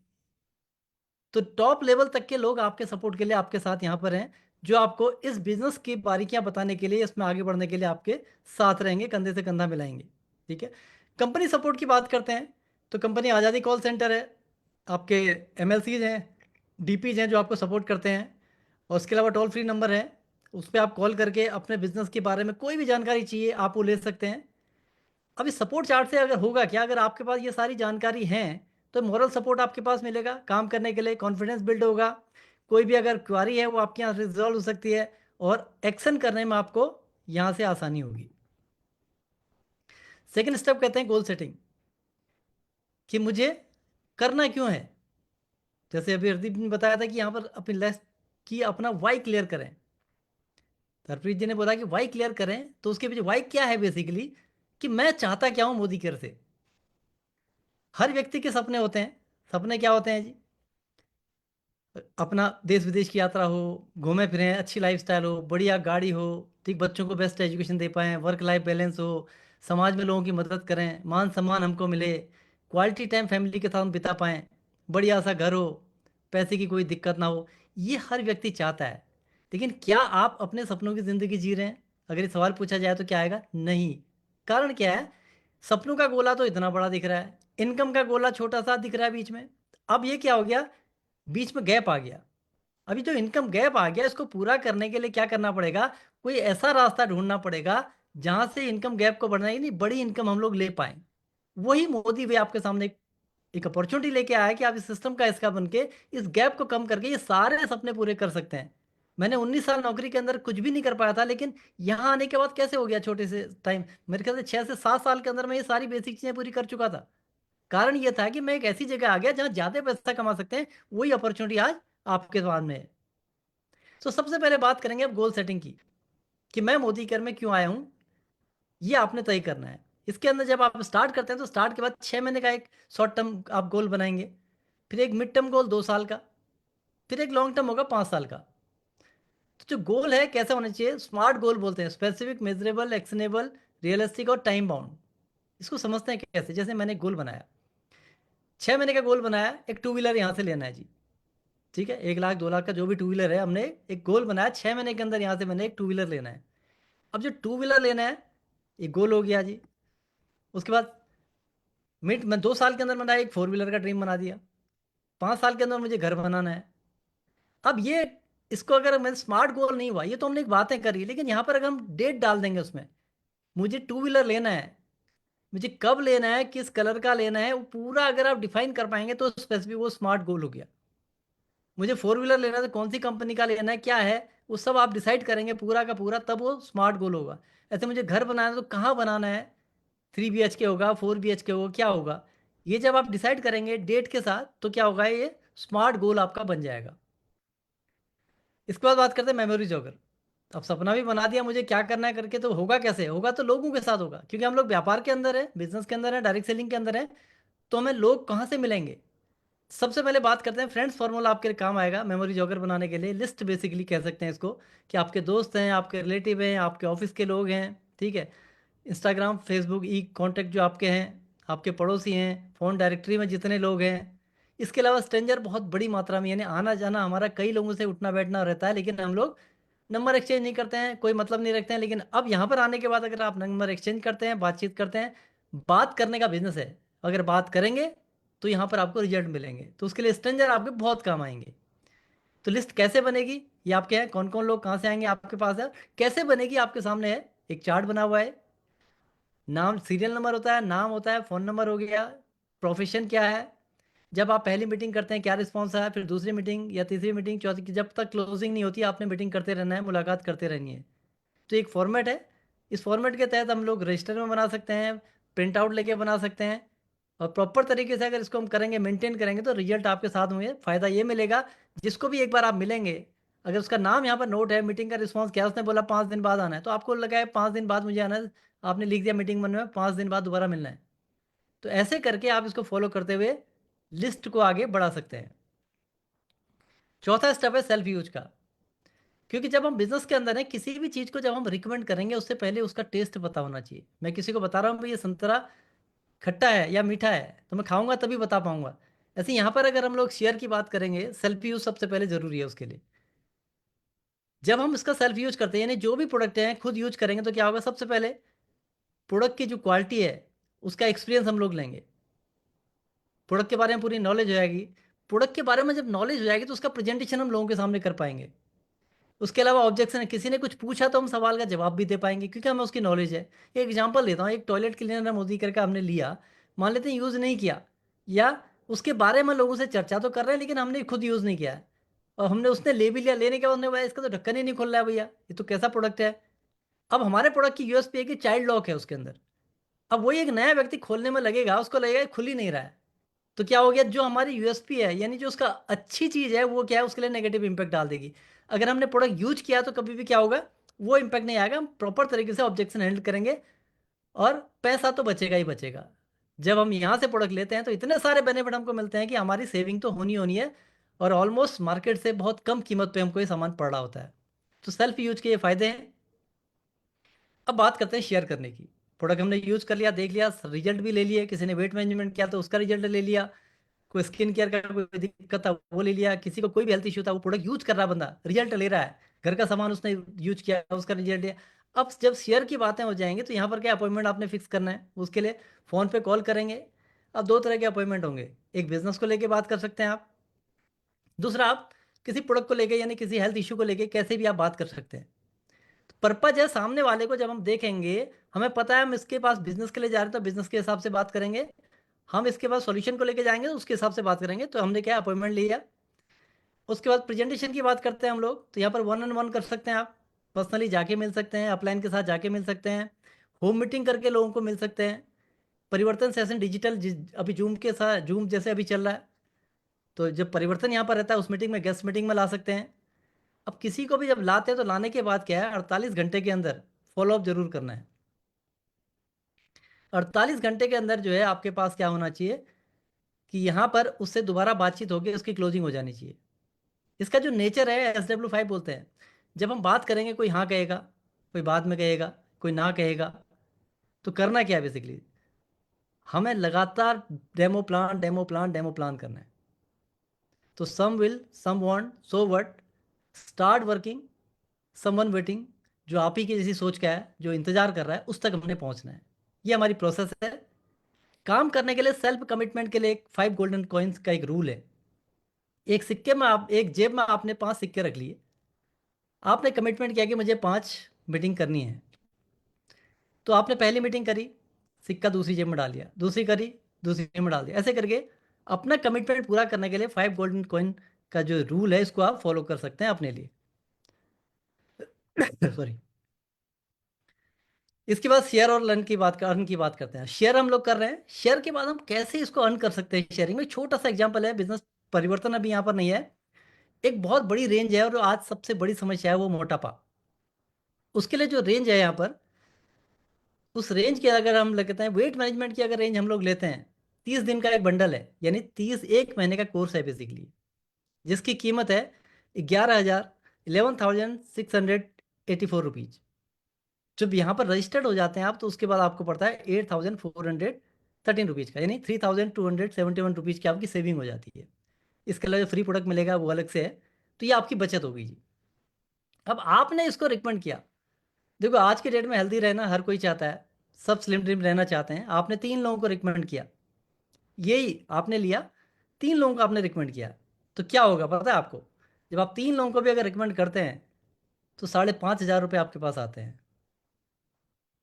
तो टॉप लेवल तक के लोग आपके सपोर्ट के लिए आपके साथ यहाँ पर हैं, जो आपको इस बिजनेस की बारीकियां बताने के लिए, इसमें आगे बढ़ने के लिए आपके साथ रहेंगे, कंधे से कंधा मिलाएंगे। ठीक है। कंपनी सपोर्ट की बात करते हैं तो कंपनी आज़ादी कॉल सेंटर है, आपके एमएलसीज हैं, डीपीज हैं जो आपको सपोर्ट करते हैं, और उसके अलावा टोल फ्री नंबर है, उस पर आप कॉल करके अपने बिजनेस के बारे में कोई भी जानकारी चाहिए आप वो ले सकते हैं। अभी सपोर्ट चार्ट से अगर होगा क्या, अगर आपके पास ये सारी जानकारी हैं तो मॉरल सपोर्ट आपके पास मिलेगा काम करने के लिए, कॉन्फिडेंस बिल्ड होगा, कोई भी अगर क्वारी है वो आपके यहाँ रिजॉल्व हो सकती है, और एक्शन करने में आपको यहाँ से आसानी होगी। सेकेंड स्टेप कहते हैं गोल सेटिंग, कि मुझे करना क्यों है। जैसे अभी हरदीप ने बताया था कि यहाँ पर अपनी लेस की अपना वाई क्लियर करें, तो हरप्रीत जी ने बोला कि वाई क्लियर करें, तो उसके पीछे वाई क्या है बेसिकली, कि मैं चाहता क्या हूँ मोदी केयर से। हर व्यक्ति के सपने होते हैं। सपने क्या होते हैं जी? अपना देश विदेश की यात्रा हो, घूमे फिरें, अच्छी लाइफस्टाइल हो, बढ़िया गाड़ी हो, ठीक, बच्चों को बेस्ट एजुकेशन दे पाएँ, वर्क लाइफ बैलेंस हो, समाज में लोगों की मदद करें, मान सम्मान हमको मिले, क्वालिटी टाइम फैमिली के साथ हम बिता पाएँ, बढ़िया सा घर हो, पैसे की कोई दिक्कत ना हो, ये हर व्यक्ति चाहता है। लेकिन क्या आप अपने सपनों की ज़िंदगी जी रहे हैं? अगर ये सवाल पूछा जाए तो क्या आएगा? नहीं। कारण क्या है? सपनों का गोला तो इतना बड़ा दिख रहा है, इनकम का गोला छोटा सा दिख रहा है बीच में। अब ये क्या हो गया? बीच में गैप आ गया। अभी जो इनकम गैप आ गया, इसको पूरा करने के लिए क्या करना पड़ेगा? कोई ऐसा रास्ता ढूंढना पड़ेगा जहां से इनकम गैप को बढ़ना, यानी बड़ी इनकम हम लोग ले पाए। वही मोदी वे आपके सामने एक अपॉर्चुनिटी लेके आया है कि आप इस सिस्टम का हिस्सा बन के इस गैप को कम करके ये सारे सपने पूरे कर सकते हैं। मैंने 19 साल नौकरी के अंदर कुछ भी नहीं कर पाया था, लेकिन यहाँ आने के बाद कैसे हो गया छोटे से टाइम, मेरे ख्याल से 6 से 7 साल के अंदर मैं ये सारी बेसिक चीज़ें पूरी कर चुका था। कारण ये था कि मैं एक ऐसी जगह आ गया जहाँ ज़्यादा पैसा कमा सकते हैं, वही अपॉर्चुनिटी आज आपके सामने है। तो सबसे पहले बात करेंगे अब गोल सेटिंग की, कि मैं मोदी केयर में क्यों आया हूँ, ये आपने तय करना है। इसके अंदर जब आप स्टार्ट करते हैं तो स्टार्ट के बाद 6 महीने का एक शॉर्ट टर्म आप गोल बनाएंगे, फिर एक मिड टर्म गोल 2 साल का, फिर एक लॉन्ग टर्म होगा 5 साल का। तो जो गोल है कैसा होना चाहिए? स्मार्ट गोल बोलते हैं, स्पेसिफिक, मेजरेबल, एक्शनेबल, रियलिस्टिक और टाइम बाउंड। इसको समझते हैं कैसे? जैसे मैंने गोल बनाया, 6 महीने का गोल बनाया, एक टू व्हीलर यहाँ से लेना है जी। ठीक है, 1 लाख 2 लाख का जो भी टू व्हीलर है, हमने एक गोल बनाया 6 महीने के अंदर यहाँ से मैंने एक टू व्हीलर लेना है। अब जो टू व्हीलर लेना है, एक गोल हो गया जी। उसके बाद मिड मैं 2 साल के अंदर मैंने एक फोर व्हीलर का ड्रीम बना दिया। 5 साल के अंदर मुझे घर बनाना है। अब ये, इसको अगर मैं स्मार्ट गोल नहीं हुआ, ये तो हमने एक बातें करी, लेकिन यहाँ पर अगर हम डेट डाल देंगे उसमें, मुझे टू व्हीलर लेना है, मुझे कब लेना है, किस कलर का लेना है, वो पूरा अगर आप डिफाइन कर पाएंगे तो स्पेसिफिक वो स्मार्ट गोल हो गया। मुझे फोर व्हीलर लेना है तो कौन सी कंपनी का लेना है, क्या है, वो सब आप डिसाइड करेंगे पूरा का पूरा, तब वो स्मार्ट गोल होगा। ऐसे मुझे घर बनाना है तो कहाँ बनाना है, 3 BHK होगा, 4 BHK होगा, क्या होगा, ये जब आप डिसाइड करेंगे डेट के साथ तो क्या होगा, ये स्मार्ट गोल आपका बन जाएगा। इसके बाद बात करते हैं मेमोरी जॉगर। अब सपना भी बना दिया मुझे क्या करना है करके, तो होगा कैसे? होगा तो लोगों के साथ होगा, क्योंकि हम लोग व्यापार के अंदर है, बिजनेस के अंदर है, डायरेक्ट सेलिंग के अंदर है, तो हमें लोग कहाँ से मिलेंगे? सबसे पहले बात करते हैं फ्रेंड्स फार्मूला, आपके काम आएगा मेमोरी जॉगर बनाने के लिए। लिस्ट बेसिकली कह सकते हैं इसको, कि आपके दोस्त हैं, आपके रिलेटिव हैं, आपके ऑफिस के लोग हैं, ठीक है, इंस्टाग्राम फेसबुक ई कॉन्टैक्ट जो आपके हैं, आपके पड़ोसी हैं, फ़ोन डायरेक्टरी में जितने लोग हैं, इसके अलावा स्ट्रेंजर बहुत बड़ी मात्रा में, यानी आना जाना हमारा कई लोगों से उठना बैठना रहता है, लेकिन हम लोग नंबर एक्सचेंज नहीं करते हैं, कोई मतलब नहीं रखते हैं। लेकिन अब यहाँ पर आने के बाद अगर आप नंबर एक्सचेंज करते हैं, बातचीत करते हैं, बात करने का बिजनेस है, अगर बात करेंगे तो यहाँ पर आपको रिजल्ट मिलेंगे, तो उसके लिए स्ट्रेंजर आपके बहुत काम आएंगे। तो लिस्ट कैसे बनेगी, ये आपके हैं, कौन कौन लोग कहाँ से आएंगे आपके पास है, कैसे बनेगी आपके सामने है, एक चार्ट बना हुआ है। नाम, सीरियल नंबर होता है, नाम होता है, फ़ोन नंबर हो गया, प्रोफेशन क्या है, जब आप पहली मीटिंग करते हैं क्या रिस्पॉन्स आया, फिर दूसरी मीटिंग या तीसरी मीटिंग, चौथी, जब तक क्लोजिंग नहीं होती आपने मीटिंग करते रहना है, मुलाकात करते रहनी है। तो एक फॉर्मेट है, इस फॉर्मेट के तहत हम लोग रजिस्टर में बना सकते हैं, प्रिंट आउट लेके बना सकते हैं, और प्रॉपर तरीके से अगर इसको हम करेंगे, मेंटेन करेंगे, तो रिजल्ट आपके साथ होंगे। फ़ायदा ये मिलेगा, जिसको भी एक बार आप मिलेंगे, अगर उसका नाम यहाँ पर नोट है, मीटिंग का रिस्पॉन्स क्या है, उसने बोला 5 दिन बाद आना है, तो आपको लगा है 5 दिन बाद मुझे आना है, आपने लिख दिया मीटिंग बनने में 5 दिन बाद दोबारा मिलना है। तो ऐसे करके आप इसको फॉलो करते हुए लिस्ट को आगे बढ़ा सकते हैं। चौथा स्टेप है सेल्फ यूज का, क्योंकि जब हम बिजनेस के अंदर हैं, किसी भी चीज़ को जब हम रिकमेंड करेंगे, उससे पहले उसका टेस्ट पता होना चाहिए। मैं किसी को बता रहा हूँ भाई ये संतरा खट्टा है या मीठा है, तो मैं खाऊंगा तभी बता पाऊंगा। ऐसे यहाँ पर अगर हम लोग शेयर की बात करेंगे, सेल्फ यूज सबसे पहले जरूरी है उसके लिए। जब हम इसका सेल्फ यूज करते हैं, यानी जो भी प्रोडक्ट हैं खुद यूज करेंगे, तो क्या होगा, सबसे पहले प्रोडक्ट की जो क्वालिटी है उसका एक्सपीरियंस हम लोग लेंगे। प्रोडक्ट के बारे में पूरी नॉलेज हो जाएगी। प्रोडक्ट के बारे में जब नॉलेज हो जाएगी तो उसका प्रेजेंटेशन हम लोगों के सामने कर पाएंगे। उसके अलावा ऑब्जेक्शन है, किसी ने कुछ पूछा तो हम सवाल का जवाब भी दे पाएंगे क्योंकि हमें उसकी नॉलेज है। एक एग्जांपल देता हूँ, एक टॉयलेट क्लीनर मोदी करके हमने लिया, मान लेते हैं यूज़ नहीं किया, या उसके बारे में लोगों से चर्चा तो कर रहे हैं लेकिन हमने खुद यूज़ नहीं किया है, और हमने उसने ले भी लिया, लेने के बाद उसने बोला इसका तो ढक्कन ही नहीं खुल रहा है भैया, ये तो कैसा प्रोडक्ट है। अब हमारे प्रोडक्ट की यूएसपी है कि चाइल्ड लॉक है उसके अंदर। अब वही एक नया व्यक्ति खोलने में लगेगा, उसको लगेगा ये खुल ही नहीं रहा है। तो क्या हो गया, जो हमारी यूएसपी है यानी जो उसका अच्छी चीज़ है वो क्या है, उसके लिए नेगेटिव इंपैक्ट डाल देगी। अगर हमने प्रोडक्ट यूज किया तो कभी भी क्या होगा, वो इंपैक्ट नहीं आएगा। हम प्रॉपर तरीके से ऑब्जेक्शन हैंडल करेंगे और पैसा तो बचेगा ही बचेगा। जब हम यहाँ से प्रोडक्ट लेते हैं तो इतने सारे बेनिफिट हमको मिलते हैं कि हमारी सेविंग तो होनी होनी है, और ऑलमोस्ट मार्केट से बहुत कम कीमत पे हमको ये सामान पड़ रहा होता है। तो सेल्फ यूज के ये फ़ायदे हैं। अब बात करते हैं शेयर करने की। प्रोडक्ट हमने यूज कर लिया, देख लिया, रिजल्ट भी ले लिए, किसी ने वेट मैनेजमेंट किया तो उसका रिजल्ट ले लिया, कोई स्किन केयर का कोई दिक्कत था वो ले लिया, किसी को कोई भी हेल्थ इशू था वो प्रोडक्ट यूज कर रहा है, बंदा रिजल्ट ले रहा है, घर का सामान उसने यूज किया उसका रिजल्ट लिया। अब जब शेयर की बातें हो जाएंगी तो यहाँ पर क्या अपॉइंटमेंट आपने फिक्स करना है, उसके लिए फ़ोन पे कॉल करेंगे। अब दो तरह के अपॉइंटमेंट होंगे, एक बिजनेस को लेके बात कर सकते हैं आप, दूसरा आप किसी प्रोडक्ट को लेके यानी किसी हेल्थ इशू को लेके कैसे भी आप बात कर सकते हैं। पर्पज है सामने वाले को जब हम देखेंगे, हमें पता है हम इसके पास बिजनेस के लिए जा रहे हैं तो बिजनेस के हिसाब से बात करेंगे, हम इसके पास सॉल्यूशन को लेके जाएंगे तो उसके हिसाब से बात करेंगे। तो हमने क्या अपॉइंटमेंट लिया। उसके बाद प्रेजेंटेशन की बात करते हैं हम लोग, तो यहाँ पर वन ऑन वन कर सकते हैं आप, पर्सनली जाके मिल सकते हैं, अपलाइन के साथ जाके मिल सकते हैं, होम मीटिंग करके लोगों को मिल सकते हैं, परिवर्तन सेशन डिजिटल अभी जूम के साथ, जूम जैसे अभी चल रहा है, तो जब परिवर्तन यहाँ पर रहता है उस मीटिंग में गेस्ट मीटिंग में ला सकते हैं। अब किसी को भी जब लाते हैं तो लाने के बाद क्या है, 48 घंटे के अंदर फॉलोअप जरूर करना है। 48 घंटे के अंदर जो है आपके पास क्या होना चाहिए कि यहाँ पर उससे दोबारा बातचीत होगी, उसकी क्लोजिंग हो जानी चाहिए। इसका जो नेचर है SW5 बोलते हैं, जब हम बात करेंगे कोई हाँ कहेगा, कोई बाद में कहेगा, कोई ना कहेगा। तो करना क्या है बेसिकली, हमें लगातार demo plan demo plan demo plan करना है। तो some will, some want, so what, start working, someone waiting, जो आप ही की जैसी सोच का है, जो इंतजार कर रहा है, उस तक हमने पहुंचना है। ये हमारी प्रोसेस है। काम करने के लिए सेल्फ कमिटमेंट के लिए एक 5 गोल्डन कॉइन्स का एक रूल है। एक सिक्के में आप, एक जेब में आपने 5 सिक्के रख लिए, आपने कमिटमेंट किया कि मुझे 5 मीटिंग करनी है, तो आपने पहली मीटिंग करी, सिक्का दूसरी जेब में डाल दिया, दूसरी करी, दूसरी जेब में डाल दिया, ऐसे करके अपना कमिटमेंट पूरा करने के लिए 5 गोल्डन कॉइन का जो रूल है इसको आप फॉलो कर सकते हैं अपने लिए। सॉरी। इसके बाद शेयर और लर्न की बात, अर्न की बात करते हैं। शेयर हम लोग कर रहे हैं, शेयर के बाद हम कैसे इसको अर्न कर सकते हैं शेयरिंग में, छोटा सा एग्जांपल है, बिजनेस परिवर्तन अभी यहाँ पर नहीं है, एक बहुत बड़ी रेंज है, और आज सबसे बड़ी समस्या है वो मोटापा। उसके लिए जो रेंज है यहाँ पर, उस रेंज के अगर हम लगते हैं वेट मैनेजमेंट की अगर रेंज हम लोग लेते हैं, 30 दिन का एक बंडल है, यानी 31 महीने का कोर्स है बेसिकली, जिसकी कीमत है 11,684 रुपीज़। जब यहाँ पर रजिस्टर्ड हो जाते हैं आप तो उसके बाद आपको पड़ता है 8,413 रुपीज़ का, यानी 3,271 रुपीज़ की आपकी सेविंग हो जाती है। इसके अलावा जो फ्री प्रोडक्ट मिलेगा वो अलग से है। तो ये आपकी बचत होगी जी। अब आपने इसको रिकमेंड किया, देखो आज के डेट में हेल्दी रहना हर कोई चाहता है, सब स्लिम ड्रिम रहना चाहते हैं, आपने 3 लोगों को रिकमेंड किया, यही आपने लिया, 3 लोगों को आपने रिकमेंड किया, तो क्या होगा पता है आपको, जब आप 3 लोगों को भी अगर रिकमेंड करते हैं तो 5,500 रुपये आपके पास आते हैं।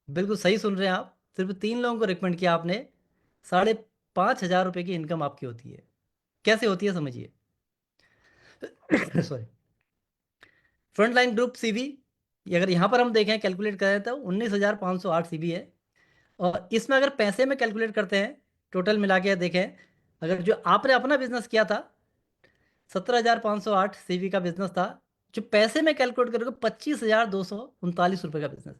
बिल्कुल सही सुन रहे हैं आप, सिर्फ 3 लोगों को रिकमेंड किया आपने, 5,500 रुपये की इनकम आपकी होती है। कैसे होती है समझिए। Sorry. Front line group CV, अगर यहाँ पर हम देखें कैलकुलेट करें तो 19,508 सीवी है, और इसमें अगर पैसे में कैलकुलेट करते हैं, टोटल मिला के देखें, अगर जो आपने अपना बिजनेस किया था 17,508 सीवी का बिजनेस था, जो पैसे में कैलकुलेट करोगे 25,239 रुपये का बिजनेस है,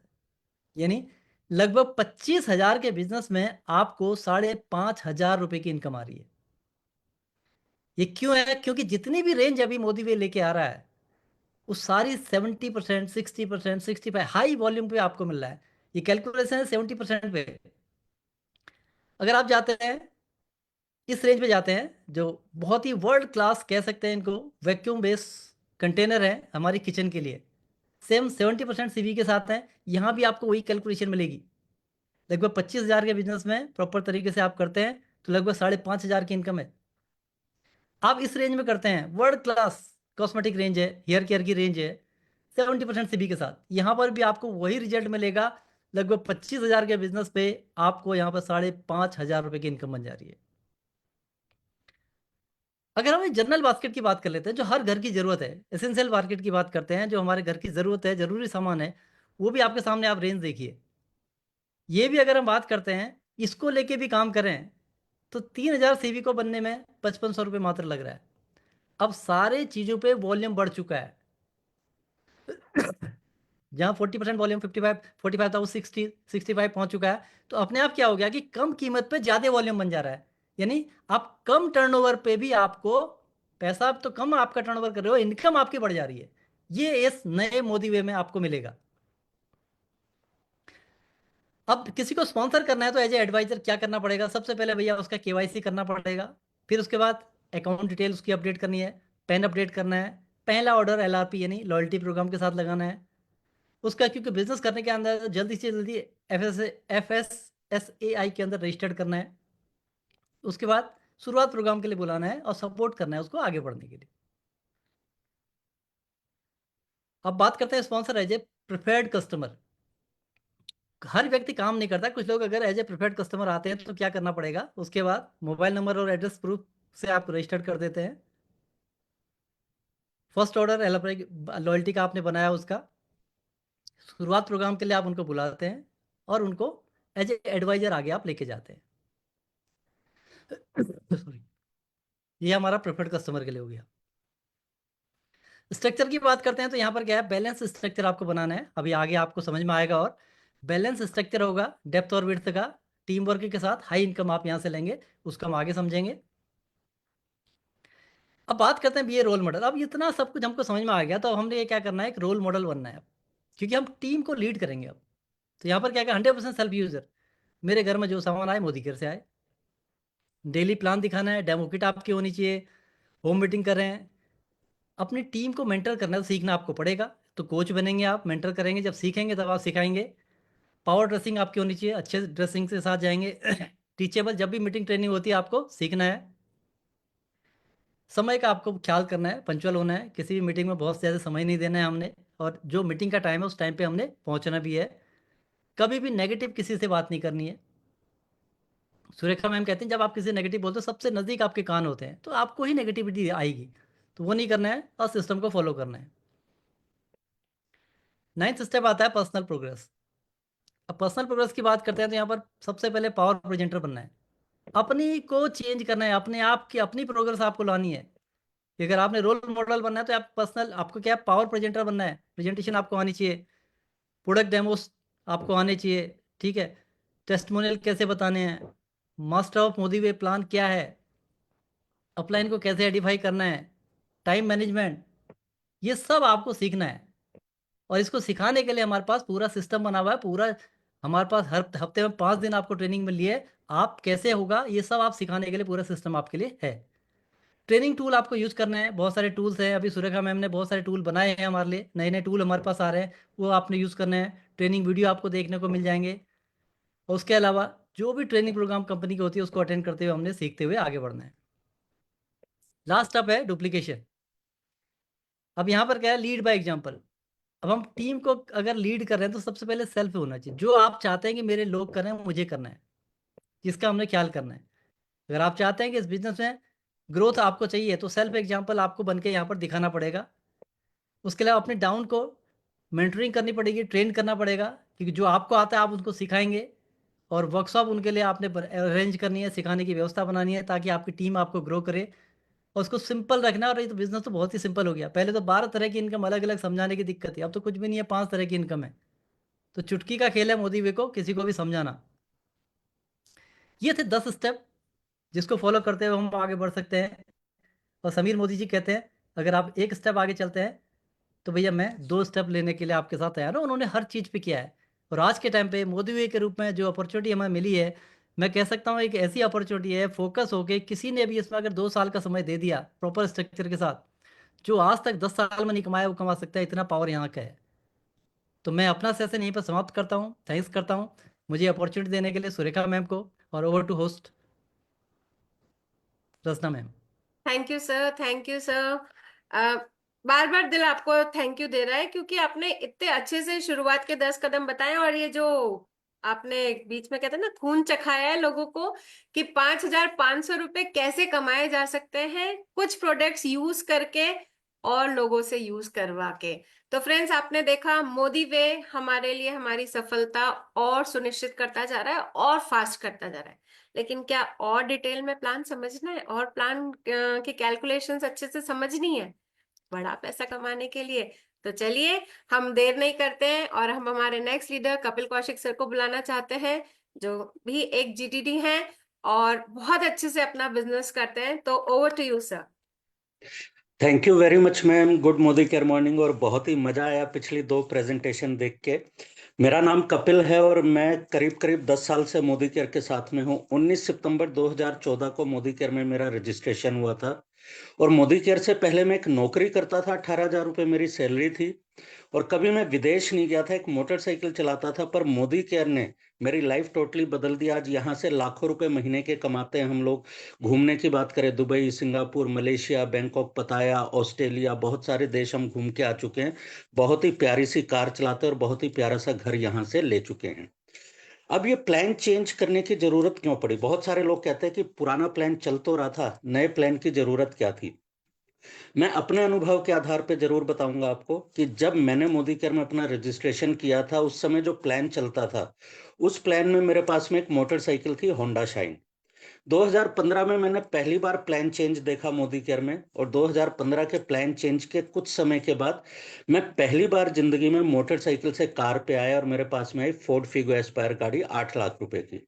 यानी लगभग 25,000 के बिजनेस में आपको 5,500 रुपये की इनकम आ रही है। ये क्यों है, क्योंकि जितनी भी रेंज अभी मोदी वे लेके आ रहा है वो सारी 70%, 60%, 65 हाई वॉल्यूम पे आपको मिल रहा है। ये कैलकुलेशन है 70% पे। अगर आप जाते हैं इस रेंज पे जाते हैं जो बहुत ही वर्ल्ड क्लास कह सकते हैं इनको, वैक्यूम बेस कंटेनर है हमारी किचन के लिए। सेम 70% सीवी के साथ है। यहाँ भी आपको वही कैलकुलेशन मिलेगी। लगभग 25,000 के बिजनेस में प्रॉपर तरीके से आप करते हैं तो लगभग 5,500 की इनकम है। आप इस रेंज में करते हैं, वर्ल्ड क्लास कॉस्मेटिक रेंज है, हेयर केयर की रेंज है, 70% सीबी के साथ, यहाँ पर भी आपको वही रिजल्ट मिलेगा। लगभग 25,000 के बिजनेस पे आपको यहाँ पर 5,500 रुपये की इनकम बन जा रही है। अगर हम जनरल बास्केट की बात कर लेते हैं, जो हर घर की ज़रूरत है, एसेंशियल मार्केट की बात करते हैं, जो हमारे घर की ज़रूरत है, ज़रूरी सामान है, वो भी आपके सामने आप रेंज देखिए। ये भी अगर हम बात करते हैं, इसको लेके भी काम करें तो 3,000 सीवी को बनने में 5,500 रुपये मात्र लग रहा है। अब सारे चीज़ों पे वॉल्यूम बढ़ चुका है। जहाँ 40% वॉल्यूम 55 45 था, वो 60 65 पहुंच चुका है। तो अपने आप क्या हो गया कि कम कीमत पे ज़्यादा वॉल्यूम बन जा रहा है। यानी आप कम टर्नओवर पे भी आपको पैसा, तो कम आपका टर्नओवर कर रहे हो, इनकम आपकी बढ़ जा रही है। ये इस नए मोदी वे में आपको मिलेगा। अब किसी को स्पॉन्सर करना है तो एज ए एडवाइजर क्या करना पड़ेगा? सबसे पहले भैया उसका केवाईसी करना पड़ेगा। फिर उसके बाद अकाउंट डिटेल उसकी अपडेट करनी है, पैन अपडेट करना है, पहला ऑर्डर एलआरपी यानी लॉयल्टी प्रोग्राम के साथ लगाना है उसका, क्योंकि बिजनेस करने के अंदर तो जल्दी से जल्दी FSSAI के अंदर रजिस्टर्ड करना है। उसके बाद शुरुआत प्रोग्राम के लिए बुलाना है और सपोर्ट करना है उसको आगे बढ़ने के लिए। अब बात करते हैं sponsor as a preferred customer. हर व्यक्ति काम नहीं करता, कुछ लोग अगर एज ए प्रिफर्ड कस्टमर आते हैं तो क्या करना पड़ेगा? उसके बाद मोबाइल नंबर और एड्रेस प्रूफ से आप रजिस्टर्ड कर देते हैं। फर्स्ट ऑर्डर लॉयल्टी का आपने बनाया, उसका शुरुआत प्रोग्राम के लिए आप उनको बुलाते हैं और उनको एज ए एडवाइजर आगे आप लेके जाते हैं। सॉरी, ये हमारा प्रेफर्ड कस्टमर के लिए हो गया। स्ट्रक्चर की बात करते हैं तो यहाँ पर क्या है, बैलेंस स्ट्रक्चर आपको बनाना है। अभी आगे आपको समझ में आएगा। और बैलेंस स्ट्रक्चर होगा डेप्थ और विड्थ का, टीम वर्क के साथ हाई इनकम आप यहाँ से लेंगे, उसको हम आगे समझेंगे। अब बात करते हैं ये रोल मॉडल। अब इतना सब कुछ हमको समझ में आ गया तो अब हमने ये क्या करना है, एक रोल मॉडल बनना है अब, क्योंकि हम टीम को लीड करेंगे अब। तो यहाँ पर क्या क्या 100% सेल्फ यूजर, मेरे घर में जो सामान आए मोदी केयर से आए। डेली प्लान दिखाना है, डेमो किट आपकी होनी चाहिए, होम मीटिंग कर रहे हैं। अपनी टीम को मेंटर करना है तो सीखना आपको पड़ेगा। तो कोच बनेंगे आप, मेंटर करेंगे, जब सीखेंगे तब आप सिखाएंगे। पावर ड्रेसिंग आपकी होनी चाहिए, अच्छे ड्रेसिंग के साथ जाएंगे। टीचेबल, जब भी मीटिंग ट्रेनिंग होती है आपको सीखना है। समय का आपको ख्याल करना है, पंचुअल होना है, किसी भी मीटिंग में बहुत ज़्यादा समय नहीं देना है हमने, और जो मीटिंग का टाइम है उस टाइम पे हमने पहुंचना भी है। कभी भी नेगेटिव किसी से बात नहीं करनी है। सुरेखा मैम कहते हैं जब आप किसी नेगेटिव बोलते हो सबसे नज़दीक आपके कान होते हैं तो आपको ही नेगेटिविटी आएगी, तो वो नहीं करना है और सिस्टम को फॉलो करना है। 9th स्टेप आता है पर्सनल प्रोग्रेस। अब पर्सनल प्रोग्रेस की बात करते हैं तो यहाँ पर सबसे पहले पावर प्रेजेंटर बनना है, अपनी को चेंज करना है, अपने आप की अपनी प्रोग्रेस आपको लानी है। कि अगर आपने रोल मॉडल बनना है तो आप पर्सनल, आपको क्या पावर प्रेजेंटर बनना है, प्रेजेंटेशन आपको आनी चाहिए, प्रोडक्ट डेमोस आपको आने चाहिए, ठीक है, टेस्टमोनियल कैसे बताने हैं, master of Modi way plan क्या है, अपलाइन को कैसे आइडेंटिफाई करना है, टाइम मैनेजमेंट, ये सब आपको सीखना है। और इसको सिखाने के लिए हमारे पास पूरा सिस्टम बना हुआ है, पूरा हमारे पास हर हफ्ते में 5 दिन आपको ट्रेनिंग मिल रही है। आप कैसे होगा ये सब आप सिखाने के लिए पूरा सिस्टम आपके लिए है। ट्रेनिंग टूल आपको यूज करना है, बहुत सारे टूल्स हैं, अभी सुरेखा मैम ने बहुत सारे टूल बनाए हैं हमारे लिए, नए नए टूल हमारे पास आ रहे हैं, वो आपने यूज़ करना है। ट्रेनिंग वीडियो आपको देखने को मिल जाएंगे। और उसके अलावा जो भी ट्रेनिंग प्रोग्राम कंपनी की होती है उसको अटेंड करते हुए हमने सीखते हुए आगे बढ़ना है। लास्ट स्टेप है डुप्लीकेशन। अब यहाँ पर क्या है, लीड बाय एग्जाम्पल। अब हम टीम को अगर लीड कर रहे हैं तो सबसे पहले सेल्फ होना चाहिए, जो आप चाहते हैं कि मेरे लोग कर रहे हैं मुझे करना है, इसका हमने ख्याल करना है। अगर आप चाहते हैं कि इस बिजनेस में ग्रोथ आपको चाहिए तो सेल्फ एग्जाम्पल आपको बन के यहाँ पर दिखाना पड़ेगा। उसके अलावा अपने डाउन को मेंटरिंग करनी पड़ेगी, ट्रेन करना पड़ेगा, क्योंकि जो आपको आता है आप उनको सिखाएंगे। और वर्कशॉप उनके लिए आपने अरेंज करनी है, सिखाने की व्यवस्था बनानी है ताकि आपकी टीम आपको ग्रो करे। और उसको सिंपल रखना। और ये तो बिजनेस तो बहुत ही सिंपल हो गया, पहले तो 12 तरह की इनकम अलग अलग समझाने की दिक्कत थी, अब तो कुछ भी नहीं है, 5 तरह की इनकम है। तो चुटकी का खेल है मोदी वे को किसी को भी समझाना। ये थे 10 स्टेप जिसको फॉलो करते हुए हम आगे बढ़ सकते हैं। और समीर मोदी जी कहते हैं अगर आप एक स्टेप आगे चलते हैं तो भैया मैं 2 स्टेप लेने के लिए आपके साथ तैयार हूँ। उन्होंने हर चीज़ पे किया है। और आज के टाइम पे मोदी वे के रूप में जो अपॉर्चुनिटी हमें मिली है, मैं कह सकता हूँ एक ऐसी अपॉर्चुनिटी है, फोकस होके किसी ने भी इसमें अगर 2 साल का समय दे दिया प्रॉपर स्ट्रक्चर के साथ, जो आज तक 10 साल में नहीं कमाया वो कमा सकता है, इतना पावर यहाँ का है। तो मैं अपना सेशन यहीं पर समाप्त करता हूँ। थैंक्स करता हूँ मुझे अपॉर्चुनिटी देने के लिए सुरेखा मैम को, और over to host Rachna ma'am. Thank you sir, thank you sir. बार बार दिल आपको थैंक यू दे रहा है, क्योंकि आपने इतने अच्छे से शुरुआत के 10 कदम बताए, और ये जो आपने बीच में कहते हैं ना खून चखाया है लोगों को कि 5,500 रुपए कैसे कमाए जा सकते हैं कुछ प्रोडक्ट्स यूज करके और लोगों से यूज करवा के। तो फ्रेंड्स, आपने देखा मोदी वे हमारे लिए हमारी सफलता और सुनिश्चित करता जा रहा है और फास्ट करता जा रहा है। लेकिन क्या और डिटेल में प्लान समझना है और प्लान की कैलकुलेशंस अच्छे से समझनी है बड़ा पैसा कमाने के लिए? तो चलिए हम देर नहीं करते हैं और हम हमारे next leader Kapil Kaushik sir को बुलाना चाहते हैं, जो भी एक जीटीडी हैं और बहुत अच्छे से अपना बिजनेस करते हैं। तो over to you sir. Thank you very much ma'am. Good Modicare morning. और बहुत ही मजा आया पिछली 2 प्रेजेंटेशन देख के। मेरा नाम कपिल है और मैं करीब करीब 10 साल से मोदी केयर के साथ में हूँ। 19 सितंबर 2014 को मोदी केयर में मेरा रजिस्ट्रेशन हुआ था। और मोदी केयर से पहले मैं एक नौकरी करता था, 18,000 रुपये मेरी सैलरी थी। और कभी मैं विदेश नहीं गया था, एक मोटरसाइकिल चलाता था। पर मोदी केयर ने मेरी लाइफ टोटली बदल दिया। आज यहाँ से लाखों रुपए महीने के कमाते हैं हम लोग। घूमने की बात करें, दुबई, सिंगापुर, मलेशिया, बैंकॉक, पताया, ऑस्ट्रेलिया, बहुत सारे देश हम घूम के आ चुके हैं। बहुत ही प्यारी सी कार चलाते हैं और बहुत ही प्यारा सा घर यहाँ से ले चुके हैं। अब ये प्लान चेंज करने की जरूरत क्यों पड़ी? बहुत सारे लोग कहते हैं कि पुराना प्लान चल तो रहा था, नए प्लान की जरूरत क्या थी? मैं अपने अनुभव के आधार पर जरूर बताऊंगा आपको कि जब मैंने मोदी केयर में अपना रजिस्ट्रेशन किया था, उस समय जो प्लान चलता था, उस प्लान में मेरे पास में एक मोटरसाइकिल थी, होंडा शाइन। 2015 में मैंने पहली बार प्लान चेंज देखा मोदी केयर में, और 2015 के प्लान चेंज के कुछ समय के बाद मैं पहली बार जिंदगी में मोटरसाइकिल से कार पे आया और मेरे पास में आई फोर्ड फिगो एस्पायर गाड़ी 8 लाख रुपए की।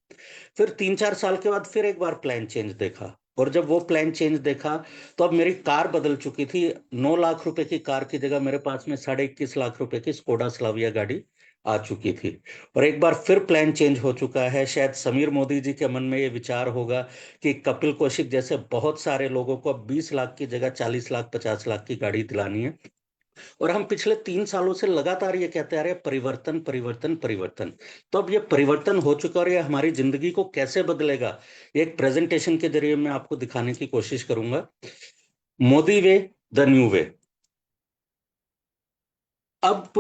फिर 3-4 साल के बाद फिर एक बार प्लान चेंज देखा, और जब वो प्लान चेंज देखा तो अब मेरी कार बदल चुकी थी। 9 लाख रुपए की कार की जगह मेरे पास में 21.5 लाख रुपए की स्कोडा स्लाविया गाड़ी आ चुकी थी। और एक बार फिर प्लान चेंज हो चुका है। शायद समीर मोदी जी के मन में ये विचार होगा कि कपिल कौशिक जैसे बहुत सारे लोगों को अब 20 लाख की जगह 40 लाख 50 लाख की गाड़ी दिलानी है। और हम पिछले 3 सालों से लगातार ये कहते आ रहे हैं, परिवर्तन परिवर्तन परिवर्तन। तो अब ये परिवर्तन हो चुका और ये हमारी जिंदगी को कैसे बदलेगा, एक प्रेजेंटेशन के जरिए मैं आपको दिखाने की कोशिश करूंगा। मोदी वे, द न्यू वे। अब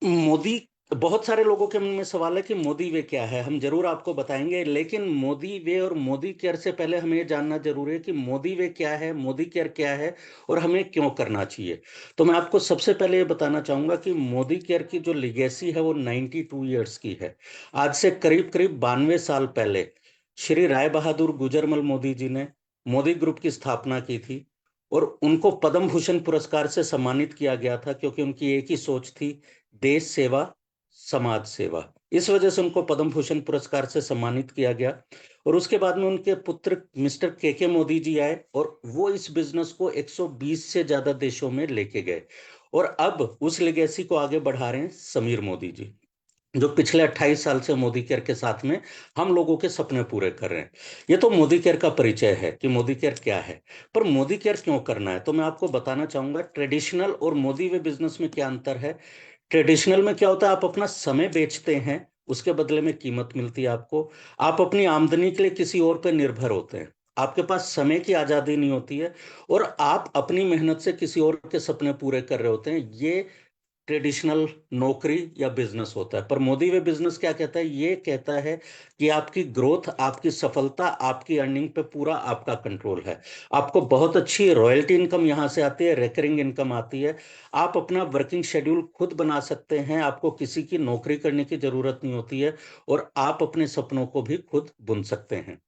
मोदी, बहुत सारे लोगों के मन में सवाल है कि मोदी वे क्या है। हम जरूर आपको बताएंगे, लेकिन मोदी वे और मोदी केयर से पहले हमें ये जानना जरूरी है कि मोदी वे क्या है, मोदी केयर क्या है, और हमें क्यों करना चाहिए। तो मैं आपको सबसे पहले ये बताना चाहूंगा कि मोदी केयर की जो लिगेसी है वो 92 ईयर्स की है। आज से करीब करीब 92 साल पहले श्री राय बहादुर गुजरमल मोदी जी ने मोदी ग्रुप की स्थापना की थी। और उनको पद्म भूषण पुरस्कार से सम्मानित किया गया था, क्योंकि उनकी एक ही सोच थी, देश सेवा, समाज सेवा। इस वजह से उनको पद्म भूषण पुरस्कार से सम्मानित किया गया। और उसके बाद में उनके पुत्र मिस्टर के मोदी जी आए और वो इस बिजनेस को 120 से ज्यादा देशों में लेके गए। और अब उस लेगेसी को आगे बढ़ा रहे हैं समीर मोदी जी, जो पिछले 28 साल से मोदी केयर के साथ में हम लोगों के सपने पूरे कर रहे हैं। ये तो मोदी केयर का परिचय है कि मोदी केयर क्या है। पर मोदी केयर क्यों करना है, तो मैं आपको बताना चाहूंगा ट्रेडिशनल और मोदी वे बिजनेस में क्या अंतर है। ट्रेडिशनल में क्या होता है, आप अपना समय बेचते हैं, उसके बदले में कीमत मिलती है आपको। आप अपनी आमदनी के लिए किसी और पर निर्भर होते हैं, आपके पास समय की आजादी नहीं होती है, और आप अपनी मेहनत से किसी और के सपने पूरे कर रहे होते हैं। ये ट्रेडिशनल नौकरी या बिजनेस होता है। पर मोदी वे बिजनेस क्या कहता है, ये कहता है कि आपकी ग्रोथ, आपकी सफलता, आपकी अर्निंग पे पूरा आपका कंट्रोल है। आपको बहुत अच्छी रॉयल्टी इनकम यहाँ से आती है, रिकरिंग इनकम आती है। आप अपना वर्किंग शेड्यूल खुद बना सकते हैं, आपको किसी की नौकरी करने की जरूरत नहीं होती है, और आप अपने सपनों को भी खुद बुन सकते हैं।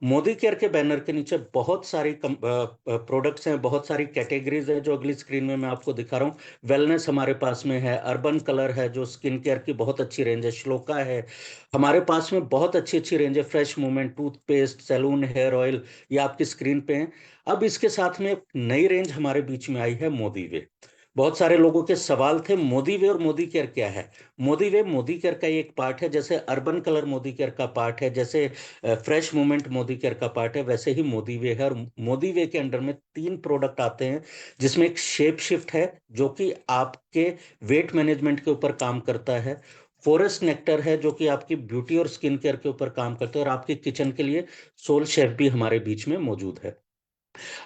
मोदी केयर के बैनर के नीचे बहुत सारी प्रोडक्ट्स हैं, बहुत सारी कैटेगरीज है, जो अगली स्क्रीन में मैं आपको दिखा रहा हूँ। वेलनेस हमारे पास में है, अर्बन कलर है जो स्किन केयर की बहुत अच्छी रेंज है, श्लोका है हमारे पास में, बहुत अच्छी अच्छी रेंज है, fresh movement, toothpaste, salon, hair oil, ये आपकी स्क्रीन पे है। अब इसके साथ में एक नई रेंज हमारे बीच में आई है, मोदी वे। बहुत सारे लोगों के सवाल थे मोदी वे और मोदी केयर क्या है। मोदी वे मोदी केयर का एक पार्ट है, जैसे अर्बन कलर मोदी केयर का पार्ट है, जैसे फ्रेश मूवमेंट मोदी केयर का पार्ट है, वैसे ही मोदी वे है। और मोदी वे के अंडर में 3 प्रोडक्ट आते हैं, जिसमें एक शेप शिफ्ट है जो कि आपके वेट मैनेजमेंट के ऊपर काम करता है। फॉरेस्ट नेक्टर है जो कि आपकी ब्यूटी और स्किन केयर के ऊपर काम करता है, और आपके किचन के लिए सोल शेफ भी हमारे बीच में मौजूद है।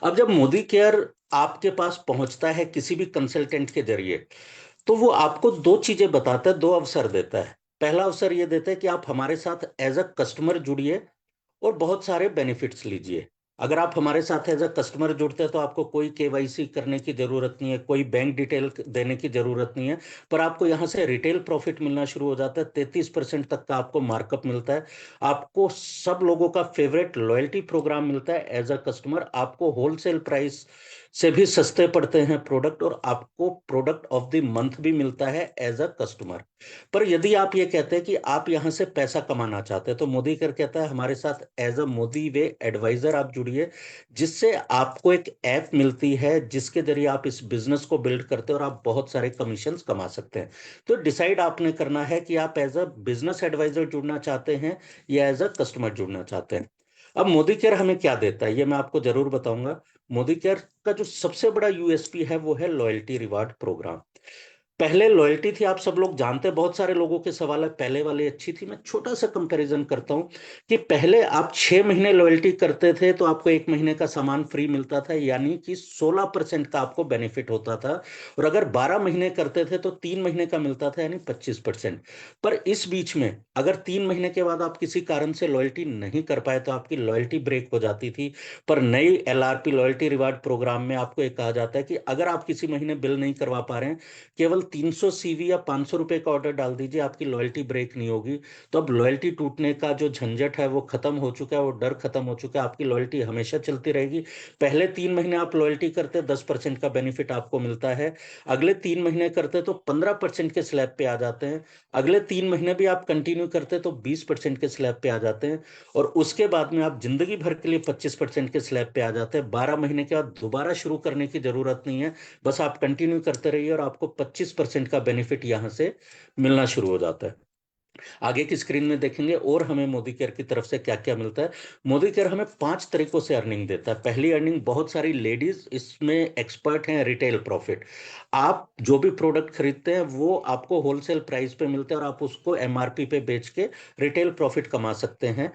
अब जब मोदी केयर आपके पास पहुंचता है किसी भी कंसल्टेंट के जरिए, तो वो आपको 2 चीजें बताता है, 2 अवसर देता है। पहला अवसर ये देता है कि आप हमारे साथ एज अ कस्टमर जुड़िए और बहुत सारे बेनिफिट्स लीजिए। अगर आप हमारे साथ एज अ कस्टमर जुड़ते हैं तो आपको कोई केवाईसी करने की जरूरत नहीं है, कोई बैंक डिटेल देने की जरूरत नहीं है, पर आपको यहाँ से रिटेल प्रॉफिट मिलना शुरू हो जाता है। 33% तक का आपको मार्कअप मिलता है। आपको सब लोगों का फेवरेट लॉयल्टी प्रोग्राम मिलता है एज अ कस्टमर। आपको होलसेल प्राइस से भी सस्ते पड़ते हैं प्रोडक्ट, और आपको प्रोडक्ट ऑफ द मंथ भी मिलता है एज अ कस्टमर। पर यदि आप ये कहते हैं कि आप यहां से पैसा कमाना चाहते हैं, तो मोदी कर कहता है हमारे साथ as a Modicare advisor आप जुड़िए, जिससे आपको एक ऐप मिलती है जिसके जरिए आप इस बिजनेस को बिल्ड करते हैं और आप बहुत सारे कमीशंस कमा सकते हैं। तो डिसाइड आपने करना है कि आप एज अ बिजनेस एडवाइजर जुड़ना चाहते हैं या एज अ कस्टमर जुड़ना चाहते हैं। अब मोदी केयर हमें क्या देता है ये मैं आपको जरूर बताऊंगा। मोदी केयर का जो सबसे बड़ा यूएसपी है वो है लॉयल्टी रिवार्ड प्रोग्राम। पहले लॉयल्टी थी, आप सब लोग जानते हैं, बहुत सारे लोगों के सवाल है पहले वाली अच्छी थी। मैं छोटा सा कंपैरिजन करता हूं कि पहले आप 6 महीने लॉयल्टी करते थे तो आपको 1 महीने का सामान फ्री मिलता था, यानी कि 16% का आपको बेनिफिट होता था। और अगर 12 महीने करते थे तो 3 महीने का मिलता था, यानी 25%। पर इस बीच में अगर 3 महीने के बाद आप किसी कारण से लॉयल्टी नहीं कर पाए तो आपकी लॉयल्टी ब्रेक हो जाती थी। पर नई एलआरपी लॉयल्टी रिवार्ड प्रोग्राम में आपको एक कहा जाता है कि अगर आप किसी महीने बिल नहीं करवा पा रहे हैं, केवल 300 सीवी या 500 रुपए का ऑर्डर डाल दीजिए, आपकी लॉयल्टी ब्रेक नहीं होगी। तो अब लॉयल्टी टूटने का जो झंझट है वो खत्म हो चुका है, वो डर खत्म हो चुका है। आपकी लॉयल्टी हमेशा चलती रहेगी। पहले 3 महीने आप लॉयल्टी करते 10% का बेनिफिट आपको मिलता है। अगले 3 महीने करते तो 15% के स्लैब पे आ जाते हैं। अगले 3 महीने भी आप कंटिन्यू करते तो 20% के स्लैब पे आ जाते हैं। और उसके बाद में आप जिंदगी भर के लिए 25% के स्लैब पे आ जाते हैं। 12 महीने के बाद दोबारा शुरू करने की जरूरत नहीं है, बस आप कंटिन्यू करते रहिए और आपको 25% का बेनिफिट यहां से मिलना शुरू हो जाता है। आगे की स्क्रीन में देखेंगे और हमें मोदी केयर की तरफ से क्या क्या मिलता है। मोदी केयर हमें 5 तरीकों से अर्निंग देता है। पहली अर्निंग, बहुत सारी लेडीज इसमें एक्सपर्ट हैं, रिटेल प्रॉफिट। आप जो भी प्रोडक्ट खरीदते हैं वो आपको होलसेल प्राइस पे मिलते हैं और आप उसको एमआरपी पे बेच के रिटेल प्रॉफिट कमा सकते हैं।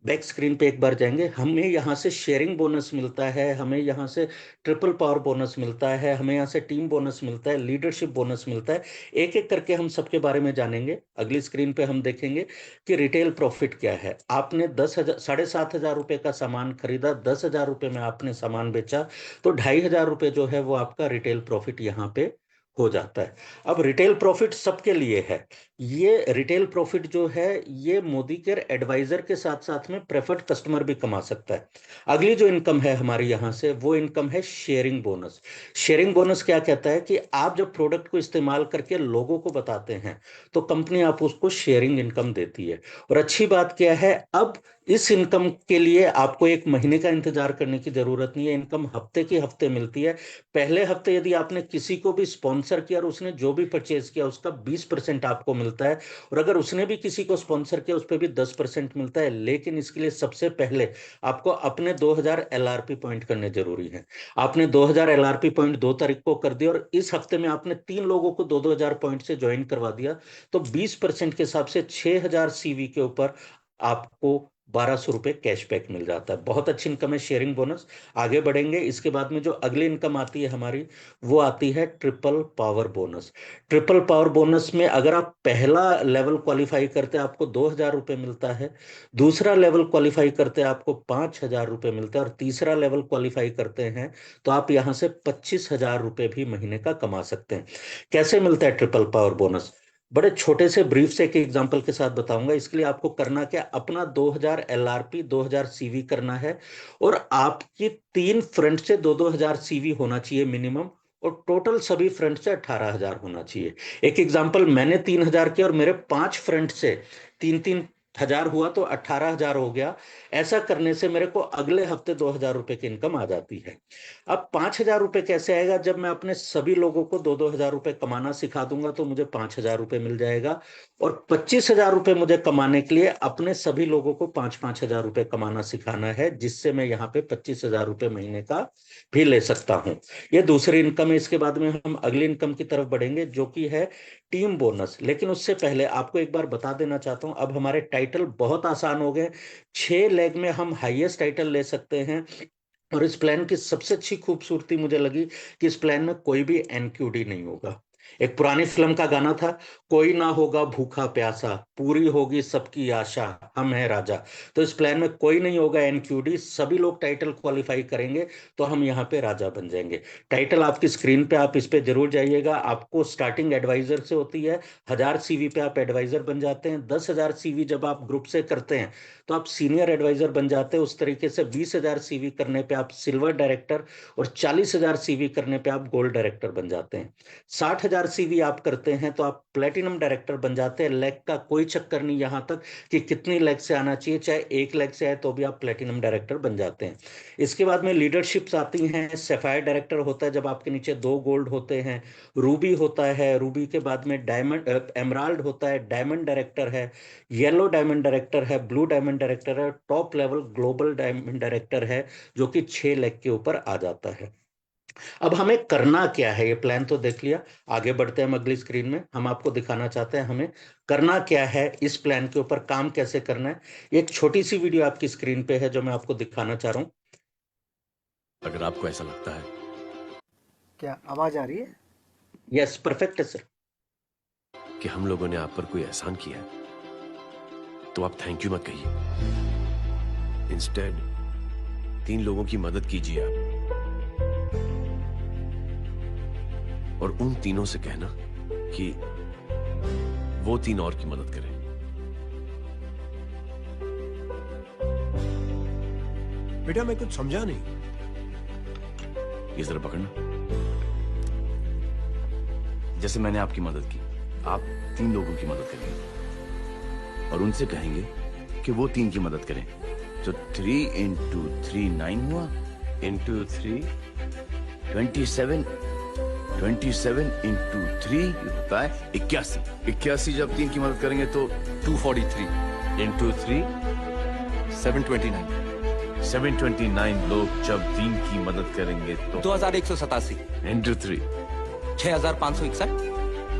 बैक स्क्रीन पे एक बार जाएंगे, हमें यहाँ से शेयरिंग बोनस मिलता है, हमें यहाँ से ट्रिपल पावर बोनस मिलता है, हमें यहाँ से टीम बोनस मिलता है, लीडरशिप बोनस मिलता है। एक एक करके हम सबके बारे में जानेंगे। अगली स्क्रीन पे हम देखेंगे कि रिटेल प्रॉफिट क्या है। आपने 10,000 7,500 रुपए का सामान खरीदा, 10,000 रुपए में आपने सामान बेचा, तो 2,500 रुपए जो है वो आपका रिटेल प्रॉफिट यहाँ पे हो जाता है। अब रिटेल प्रॉफिट सबके लिए है। ये रिटेल प्रॉफिट जो है ये मोदी केयर एडवाइजर के साथ साथ में प्रेफर्ड कस्टमर भी कमा सकता है। अगली जो इनकम है हमारी यहां से, वो इनकम है शेयरिंग बोनस। शेयरिंग बोनस क्या कहता है कि आप जब प्रोडक्ट को इस्तेमाल करके लोगों को बताते हैं तो कंपनी आप उसको शेयरिंग इनकम देती है। और अच्छी बात क्या है, अब इस इनकम के लिए आपको 1 महीने का इंतजार करने की जरूरत नहीं है। इनकम हफ्ते के हफ्ते मिलती है। पहले हफ्ते यदि आपने किसी को भी स्पॉन्सर किया और उसने जो भी परचेज किया उसका 20% आपको मिलता है। और अगर उसने भी किसी को स्पॉन्सर किया उस पर भी 10% मिलता है। लेकिन इसके लिए सबसे पहले आपको अपने 2000 एलआरपी पॉइंट करने जरूरी है। आपने 2000 एलआरपी पॉइंट 2 तारीख को कर दिया और इस हफ्ते में आपने 3 लोगों को 2-2 हजार पॉइंट से ज्वाइन करवा दिया, तो 20% के हिसाब से 6,000 सीवी के ऊपर आपको 1,200 रुपए कैशबैक मिल जाता है। बहुत अच्छी इनकम है शेयरिंग बोनस। आगे बढ़ेंगे, इसके बाद में जो अगली इनकम आती है हमारी, वो आती है triple power bonus. Triple power bonus में अगर आप पहला लेवल क्वालिफाई करते हैं आपको 2,000 रुपए मिलता है, दूसरा लेवल क्वालिफाई करते हैं आपको 5,000 रुपए मिलता है, और तीसरा लेवल क्वालिफाई करते हैं तो आप यहां से 25,000 रुपए भी महीने का कमा सकते हैं। कैसे मिलता है ट्रिपल पावर बोनस? बड़े छोटे से ब्रीफ से एक एग्जांपल के साथ बताऊंगा। इसके लिए आपको करना क्या, अपना 2000 एलआरपी 2000 सीवी करना है, और आपकी 3 फ्रंट से 2-2 हजार सीवी होना चाहिए मिनिमम, और टोटल सभी फ्रंट से 18,000 होना चाहिए। एक एग्जांपल, मैंने 3,000 किया और मेरे 5 फ्रंट से 3-3 1000 हुआ तो 18,000 हो गया। ऐसा करने से मेरे को अगले हफ्ते 2,000 रुपए की इनकम आ जाती है। अब 5,000 रुपए कैसे आएगा? जब मैं अपने सभी लोगों को 2-2 हजार रुपए कमाना सिखा दूंगा तो मुझे 5,000 रुपए मिल जाएगा। और 25,000 रुपए मुझे कमाने के लिए अपने सभी लोगों को 5-5 हजार रुपए कमाना सिखाना है, जिससे मैं यहाँ पे 25,000 रुपए महीने का भी ले सकता हूँ। ये दूसरी इनकम है। इसके बाद में हम अगली इनकम की तरफ बढ़ेंगे, जो कि है टीम बोनस। लेकिन उससे पहले आपको एक बार बता देना चाहता हूं, अब हमारे टाइटल बहुत आसान हो गए। 6 लेग में हम हाईएस्ट टाइटल ले सकते हैं। और इस प्लान की सबसे अच्छी खूबसूरती मुझे लगी कि इस प्लान में कोई भी एनक्यूडी नहीं होगा। एक पुरानी फिल्म का गाना था, कोई ना होगा भूखा प्यासा, पूरी होगी सबकी आशा, हम है राजा। तो इस प्लान में कोई नहीं होगा एनक्यूडी, सभी लोग टाइटल क्वालिफाई करेंगे तो हम यहाँ पे राजा बन जाएंगे। टाइटल आपकी स्क्रीन पे, आप इस पे जरूर जाइएगा। आपको स्टार्टिंग एडवाइजर से होती है। 1000 सीवी पे आप एडवाइजर बन जाते हैं। 10,000 सीवी जब आप ग्रुप से करते हैं तो आप सीनियर एडवाइजर बन जाते हैं। उस तरीके से 20,000 सीवी करने पे आप सिल्वर डायरेक्टर, और 40,000 सीवी करने पे आप गोल्ड डायरेक्टर बन जाते हैं। 60,000 सीवी आप करते हैं तो आप प्लेटिनम डायरेक्टर बन जाते हैं। लेग का कोई चक्कर नहीं यहां तक कि कितनी लेग से आना चाहिए, चाहे 1 लेग से आए तो भी आप प्लेटिनम डायरेक्टर बन जाते हैं। इसके बाद में लीडरशिप्स आती हैं। सफायर डायरेक्टर होता है जब आपके नीचे 2 गोल्ड होते हैं। रूबी होता है, रूबी के बाद में डायमंड, एमराल्ड होता है, डायमंड डायरेक्टर है, येलो डायमंड डायरेक्टर है, ब्लू डायमंड डायरेक्टर है, top level global diamond director है, जो कि 6 लेग के ऊपर आ जाता है। अब हमें करना क्या है, ये प्लान तो देख लिया। आगे बढ़ते हैं हम अगली स्क्रीन में। हम आपको दिखाना चाहते हैं हमें करना क्या है, इस प्लान के ऊपर काम कैसे करना है। एक छोटी सी वीडियो आपकी स्क्रीन पे है जो मैं आपको दिखाना चाह रहा हूं। अगर आपको ऐसा लगता है, क्या आवाज आ रही है? यस, परफेक्ट है सर। कि हम लोगों ने आप पर कोई एहसान किया है, तो आप थैंक यू मत कहिए। इंस्टेड 3 लोगों की मदद कीजिए आप, और उन तीनों से कहना कि वो 3 और की मदद करें। बेटा मैं कुछ समझा नहीं। ये जरा पकड़ना। जैसे मैंने आपकी मदद की, आप 3 लोगों की मदद करेंगे और उनसे कहेंगे कि वो 3 की मदद करें। तो 3 into 3 9 हुआ, into 3 27, 27 into 3 होता है 81। 81 जब 3 की मदद करेंगे तो 243 into 3 729। 729 लोग जब 3 की मदद करेंगे तो 2187 into 3 6561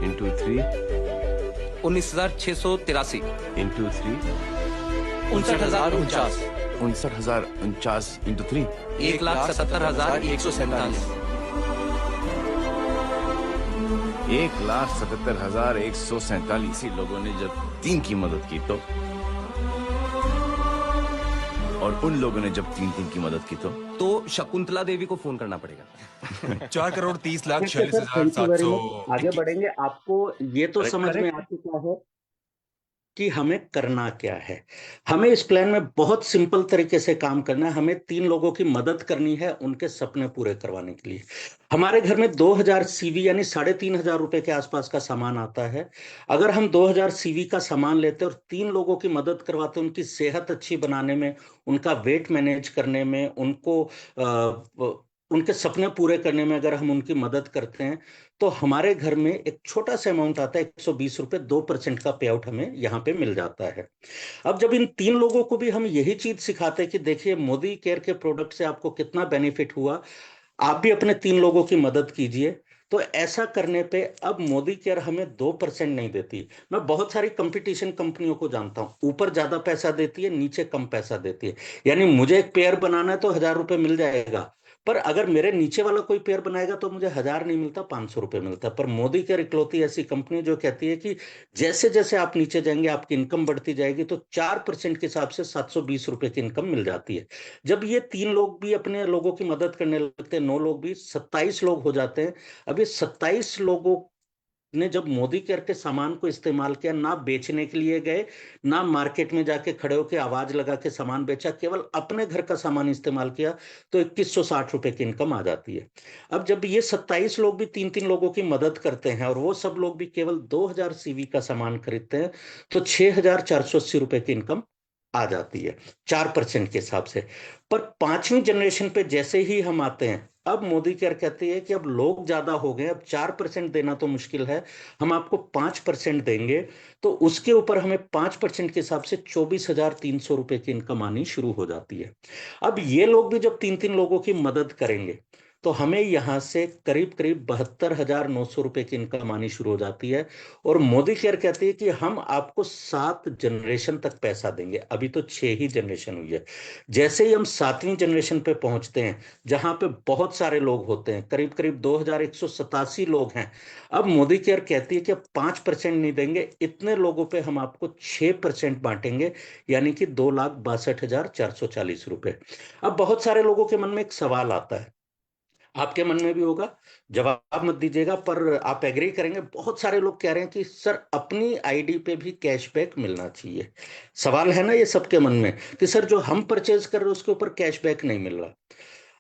into 3 19683 into 3 59049 59,049 into 3 1,77,147 1,77,147 लोगों ने जब 3 की मदद की तो, और उन लोगों ने जब 3 की मदद की तो शकुंतला देवी को फोन करना पड़ेगा। 4,30,46,700। आगे बढ़ेंगे। आपको ये तो समझ में आ चुका है कि हमें करना क्या है। हमें इस प्लान में बहुत सिंपल तरीके से काम करना है। हमें 3 लोगों की मदद करनी है उनके सपने पूरे करवाने के लिए। हमारे घर में 2,000 सीवी यानी 3,500 रुपए के आसपास का सामान आता है। अगर हम 2,000 सीवी का सामान लेते और 3 लोगों की मदद करवाते, उनकी सेहत अच्छी बनाने में, उनका वेट मैनेज करने में, उनके सपने पूरे करने में अगर हम उनकी मदद करते हैं, तो हमारे घर में एक छोटा सा अमाउंट आता है, 120 रुपए, 2% का पे आउट हमें यहाँ पे मिल जाता है। अब जब इन 3 लोगों को भी हम यही चीज सिखाते हैं कि देखिए मोदी केयर के प्रोडक्ट से आपको कितना बेनिफिट हुआ, आप भी अपने 3 लोगों की मदद कीजिए, तो ऐसा करने पे अब मोदी केयर हमें 2% नहीं देती। मैं बहुत सारी कंपटीशन कंपनियों को जानता हूं, ऊपर ज्यादा पैसा देती है, नीचे कम पैसा देती है। यानी मुझे एक पेयर बनाना है तो 1,000 रुपए मिल जाएगा, पर अगर मेरे नीचे वाला कोई पेयर बनाएगा तो मुझे 1,000 नहीं मिलता, 500 रुपए मिलता। पर मोदी केयर इकलौती ऐसी कंपनी जो कहती है कि जैसे जैसे आप नीचे जाएंगे आपकी इनकम बढ़ती जाएगी, तो 4% के हिसाब से 720 रुपए की इनकम मिल जाती है। जब ये 3 लोग भी अपने लोगों की मदद करने लगते हैं, 9 लोग भी, 27 लोग हो जाते हैं। अब ये 27 लोगों ने जब मोदी केयर के सामान को इस्तेमाल किया, ना बेचने के लिए गए, ना मार्केट में जाके खड़े होकर आवाज लगा के सामान बेचा, केवल अपने घर का सामान इस्तेमाल किया, तो 2160 रुपए की इनकम आ जाती है। अब जब ये 27 लोग भी 3-3 लोगों की मदद करते हैं और वो सब लोग भी केवल 2000 सीवी का सामान खरीदते हैं, तो 6480 रुपए की इनकम आ जाती है 4% के हिसाब से। पर 5वीं जनरेशन पे जैसे ही हम आते हैं, अब मोदी केयर कहती है कि अब लोग ज्यादा हो गए, अब 4% देना तो मुश्किल है, हम आपको 5% देंगे। तो उसके ऊपर हमें 5% के हिसाब से 24,300 रुपए की इनकम आनी शुरू हो जाती है। अब ये लोग भी जब 3-3 लोगों की मदद करेंगे, तो हमें यहां से करीब करीब 72,900 रुपए की इनकम आनी शुरू हो जाती है। और मोदी केयर कहती है कि हम आपको 7 जनरेशन तक पैसा देंगे। अभी तो 6 ही जनरेशन हुई है। जैसे ही हम 7वीं जनरेशन पे पहुंचते हैं, जहां पे बहुत सारे लोग होते हैं, करीब करीब 2187 लोग हैं, अब मोदी केयर कहती है कि अब 5% नहीं देंगे, इतने लोगों पे हम आपको 6% बांटेंगे, यानी कि 2,62,440 रुपए। अब बहुत सारे लोगों के मन में एक सवाल आता है, आपके मन में भी होगा, जवाब मत दीजिएगा, पर आप एग्री करेंगे, बहुत सारे लोग कह रहे हैं कि सर अपनी आईडी पे भी कैशबैक मिलना चाहिए। सवाल है ना ये सबके मन में कि सर जो हम परचेज कर रहे हैं उसके ऊपर कैशबैक नहीं मिल रहा।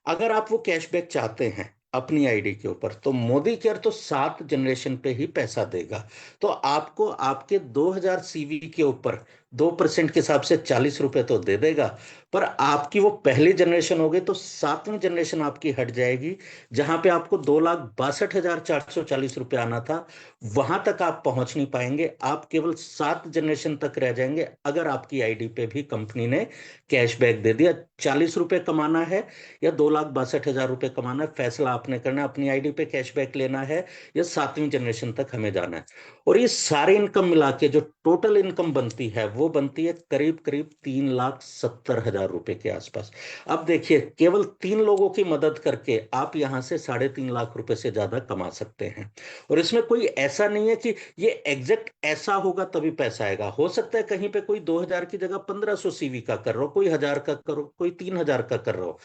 अगर आप वो कैशबैक चाहते हैं अपनी आईडी के ऊपर, तो मोदी केयर तो 7 जनरेशन पे ही पैसा देगा। तो आपको आपके 2000 सीवी के ऊपर 2% के हिसाब से 40 रुपए तो दे देगा, पर आपकी वो पहली जनरेशन हो गई, तो 7वीं जनरेशन आपकी हट जाएगी, जहां पे आपको 2,62,440 रुपए आना था, वहां तक आप पहुंच नहीं पाएंगे। आप केवल 7 जनरेशन तक रह जाएंगे अगर आपकी आईडी पे भी कंपनी ने कैशबैक दे दिया। 40 रुपए कमाना है या 2,62,000 रुपए कमाना है, फैसला आपने करना है। अपनी आईडी पे कैशबैक लेना है या 7वीं जनरेशन तक हमें जाना है। और ये सारी इनकम मिला के जो टोटल इनकम बनती है, वो बनती है करीब करीब 3,70,000 रुपए के आसपास। अब देखिए, केवल 3 लोगों की मदद करके आप यहां से 3.5 लाख रुपए से ज्यादा कमा सकते हैं। और इसमें कोई ऐसा नहीं है कि ये एग्जैक्ट ऐसा होगा तभी पैसा आएगा। हो सकता है कहीं पे कोई 2,000 की जगह 1,500 सीवी का कर रहा हो, कोई 1,000 का करो, कोई 3,000 का कर रहा हो,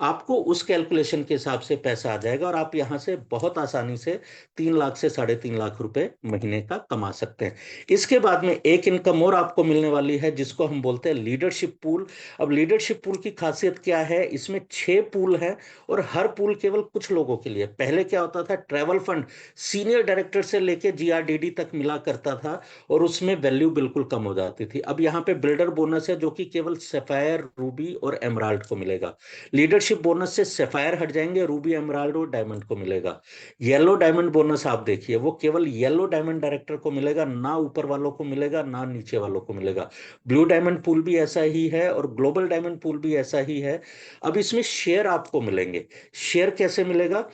आपको उस कैलकुलेशन के हिसाब से पैसा आ जाएगा और आप यहां से बहुत आसानी से 3 लाख से 3.5 लाख रुपए महीने का कमा सकते हैं। इसके बाद में एक इनकम और आपको मिलने वाली है, जिसको हम बोलते हैं लीडरशिप पूल। अब लीडरशिप पूल की खासियत क्या है, इसमें 6 पूल है और हर पूल केवल कुछ लोगों के लिए। पहले क्या होता था, ट्रैवल फंड सीनियर डायरेक्टर से लेके जीआरडीडी तक मिला करता था और उसमें वैल्यू बिल्कुल कम हो जाती थी। अब यहाँ पे बिल्डर बोनस है, जो कि केवल सफायर, रूबी और एमराल्ड को मिलेगा। लीडरशिप बोनस से सफायर हट जाएंगे, रूबी, एमराल्ड और डायमंड को मिलेगा। येलो डायमंड बोनस आप देखिए, वो केवल येलो डायमंड डायरेक्टर को मिलेगा, ना ऊपर वालों को मिलेगा, ना नीचे वालों को मिलेगा। ब्लू डायमंड पूल भी ऐसा ही है और ग्लोबल डायमंड पूल भी ऐसा ही है। अब इसमें शेयर आपको मिलेंगे। शेयर कैसे मिलेगा,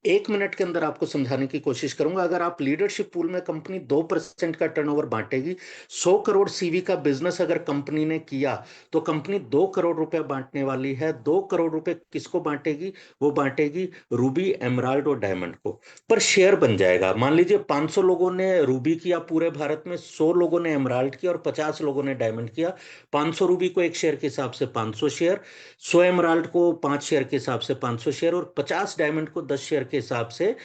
1 मिनट के अंदर आपको समझाने की कोशिश करूंगा। अगर आप लीडरशिप पूल में, कंपनी 2% का टर्नओवर बांटेगी, 100 करोड़ सीवी का बिजनेस अगर कंपनी ने किया, तो कंपनी 2 करोड़ रुपए बांटने वाली है। 2 करोड़ रुपए किसको बांटेगी, वो बांटेगी रूबी, एमराल्ड और डायमंड को। पर शेयर बन जाएगा। मान लीजिए 500 लोगों ने रूबी किया पूरे भारत में, 100 लोगों ने एमराल्ड किया और 50 लोगों ने डायमंड किया। 500 रूबी को 1 शेयर के हिसाब से 500 शेयर, 100 एमराल्ड को 5 शेयर के हिसाब से 500 शेयर और 50 डायमंड को 10 शेयर के हिसाब से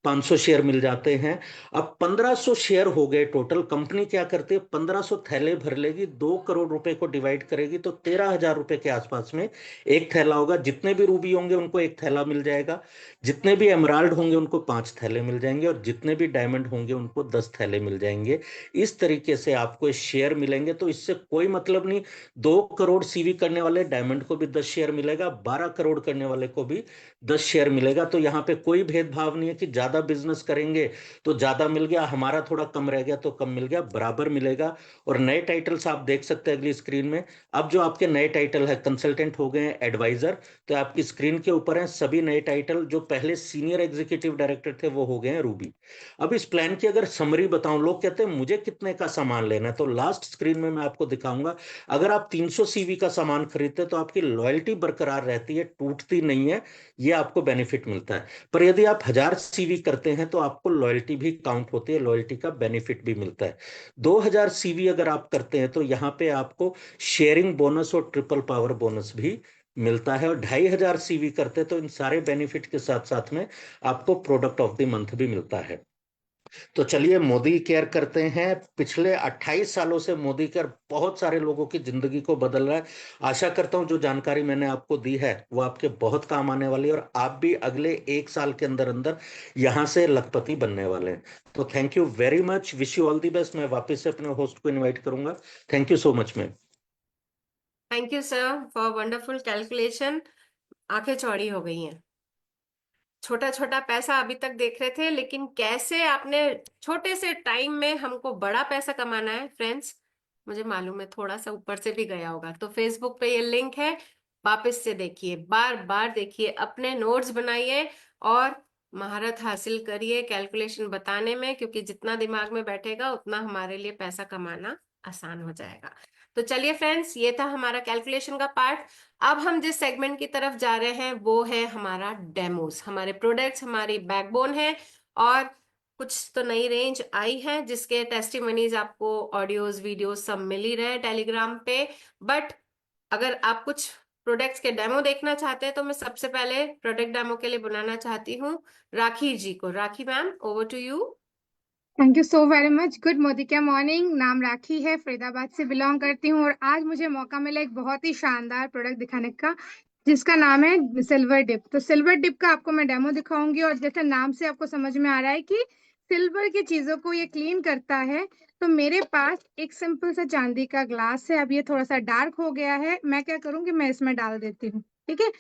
500 शेयर मिल जाते हैं। अब 1500 शेयर हो गए टोटल। कंपनी क्या करती है, 1500 थैले भर लेगी, 2 करोड़ रुपए को डिवाइड करेगी, तो 13,000 रुपए के आसपास में एक थैला होगा। जितने भी रूबी होंगे उनको 1 थैला मिल जाएगा, जितने भी एमराल्ड होंगे उनको 5 थैले मिल जाएंगे और जितने भी डायमंड होंगे उनको 10 थैले मिल जाएंगे। इस तरीके से आपको शेयर मिलेंगे। तो इससे कोई मतलब नहीं, 2 करोड़ सीवी करने वाले डायमंड को भी 10 शेयर मिलेगा, 12 करोड़ करने वाले को भी 10 शेयर मिलेगा। तो यहाँ पे कोई भेदभाव नहीं है कि ज्यादा बिजनेस करेंगे तो ज्यादा मिल गया, हमारा थोड़ा कम रह गया तो कम मिल गया, बराबर मिलेगा। और नए टाइटल्स आप देख सकते हैं अगली स्क्रीन में। अब जो आपके नए टाइटल है, कंसल्टेंट हो गए, एडवाइजर, तो आपकी स्क्रीन के ऊपर है सभी नए टाइटल। जो पहले सीनियर एग्जीक्यूटिव डायरेक्टर थे वो हो गए हैं रूबी। अब इस प्लान की अगर समरी बताऊं, लोग कहते हैं मुझे कितने का सामान लेना है, तो लास्ट स्क्रीन में मैं आपको दिखाऊंगा। अगर आप 300 सीवी का सामान खरीदते हैं तो आपकी लॉयल्टी बरकरार रहती है, टूटती नहीं है, ये आपको बेनिफिट मिलता है। पर यदि आप 1000 सीवी करते हैं तो आपको लॉयल्टी भी काउंट होती है, लॉयल्टी का बेनिफिट भी मिलता है। 2000 सीवी अगर आप करते हैं तो यहाँ पे आपको शेयरिंग बोनस और ट्रिपल पावर बोनस भी मिलता है। और 2500 सीवी करते हैं तो इन सारे बेनिफिट के साथ साथ में आपको प्रोडक्ट ऑफ द मंथ भी मिलता है। तो चलिए मोदी केयर करते हैं। पिछले 28 सालों से मोदी केयर बहुत सारे लोगों की जिंदगी को बदल रहा है। आशा करता हूं जो जानकारी मैंने आपको दी है वो आपके बहुत काम आने वाली है, और आप भी अगले 1 साल के अंदर अंदर यहां से लखपति बनने वाले हैं। तो thank you very much, wish you all the best. मैं वापस से अपने होस्ट को इन्वाइट करूंगा। Thank you so much ma'am. Thank you sir for wonderful calculation. आंखें चौड़ी हो गई हैं। छोटा छोटा पैसा अभी तक देख रहे थे, लेकिन कैसे आपने छोटे से टाइम में हमको बड़ा पैसा कमाना है फ्रेंड्स, मुझे मालूम है। थोड़ा सा ऊपर से भी गया होगा, तो फेसबुक पे ये लिंक है, वापस से देखिए, बार बार देखिए, अपने नोट्स बनाइए और महारत हासिल करिए कैलकुलेशन बताने में, क्योंकि जितना दिमाग में बैठेगा उतना हमारे लिए पैसा कमाना आसान हो जाएगा। तो चलिए फ्रेंड्स, ये था हमारा कैलकुलेशन का पार्ट। अब हम जिस सेगमेंट की तरफ जा रहे हैं वो है हमारा डेमोस। हमारे प्रोडक्ट्स हमारी बैकबोन है, और कुछ तो नई रेंज आई है जिसके टेस्टिमनीज आपको ऑडियोज वीडियोज सब मिल ही रहे हैं टेलीग्राम पे। बट अगर आप कुछ प्रोडक्ट्स के डेमो देखना चाहते हैं तो मैं सबसे पहले प्रोडक्ट डेमो के लिए बुलाना चाहती हूँ राखी जी को। Rakhi ma'am, over to you. Thank you so very much. Good मोदिका मॉर्निंग। नाम राखी है, फरीदाबाद से बिलोंग करती हूँ, और आज मुझे मौका मिला एक बहुत ही शानदार प्रोडक्ट दिखाने का जिसका नाम है सिल्वर डिप। तो सिल्वर डिप का आपको मैं डेमो दिखाऊंगी, और जैसे नाम से आपको समझ में आ रहा है कि सिल्वर की चीजों को ये क्लीन करता है। तो मेरे पास एक सिंपल सा चांदी का ग्लास है। अब ये थोड़ा सा डार्क हो गया है, मैं क्या करूंगी, मैं इसमें डाल देती हूँ। ठीक है,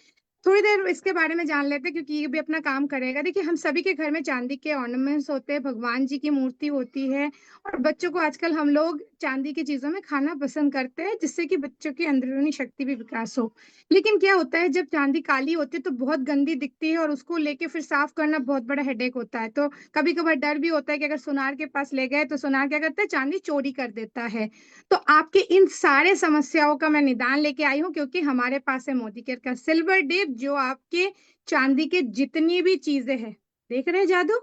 थोड़ी देर इसके बारे में जान लेते हैं क्योंकि ये भी अपना काम करेगा। देखिए, हम सभी के घर में चांदी के ऑर्नामेंट्स होते हैं, भगवान जी की मूर्ति होती है, और बच्चों को आजकल हम लोग चांदी की चीजों में खाना पसंद करते हैं जिससे कि बच्चों की अंदरूनी शक्ति भी विकास हो। लेकिन क्या होता है, जब चांदी काली होती है तो बहुत गंदी दिखती है, और उसको लेके फिर साफ करना बहुत बड़ा हेडेक होता है। तो कभी कभार डर भी होता है कि अगर सुनार के पास ले गए तो सुनार क्या करता है, चांदी चोरी कर देता है। तो आपके इन सारे समस्याओं का मैं निदान लेके आई हूँ, क्योंकि हमारे पास है मोदी केयर का सिल्वर डिप, जो आपके चांदी के जितनी भी चीजें हैं, देख रहे हैं जादू,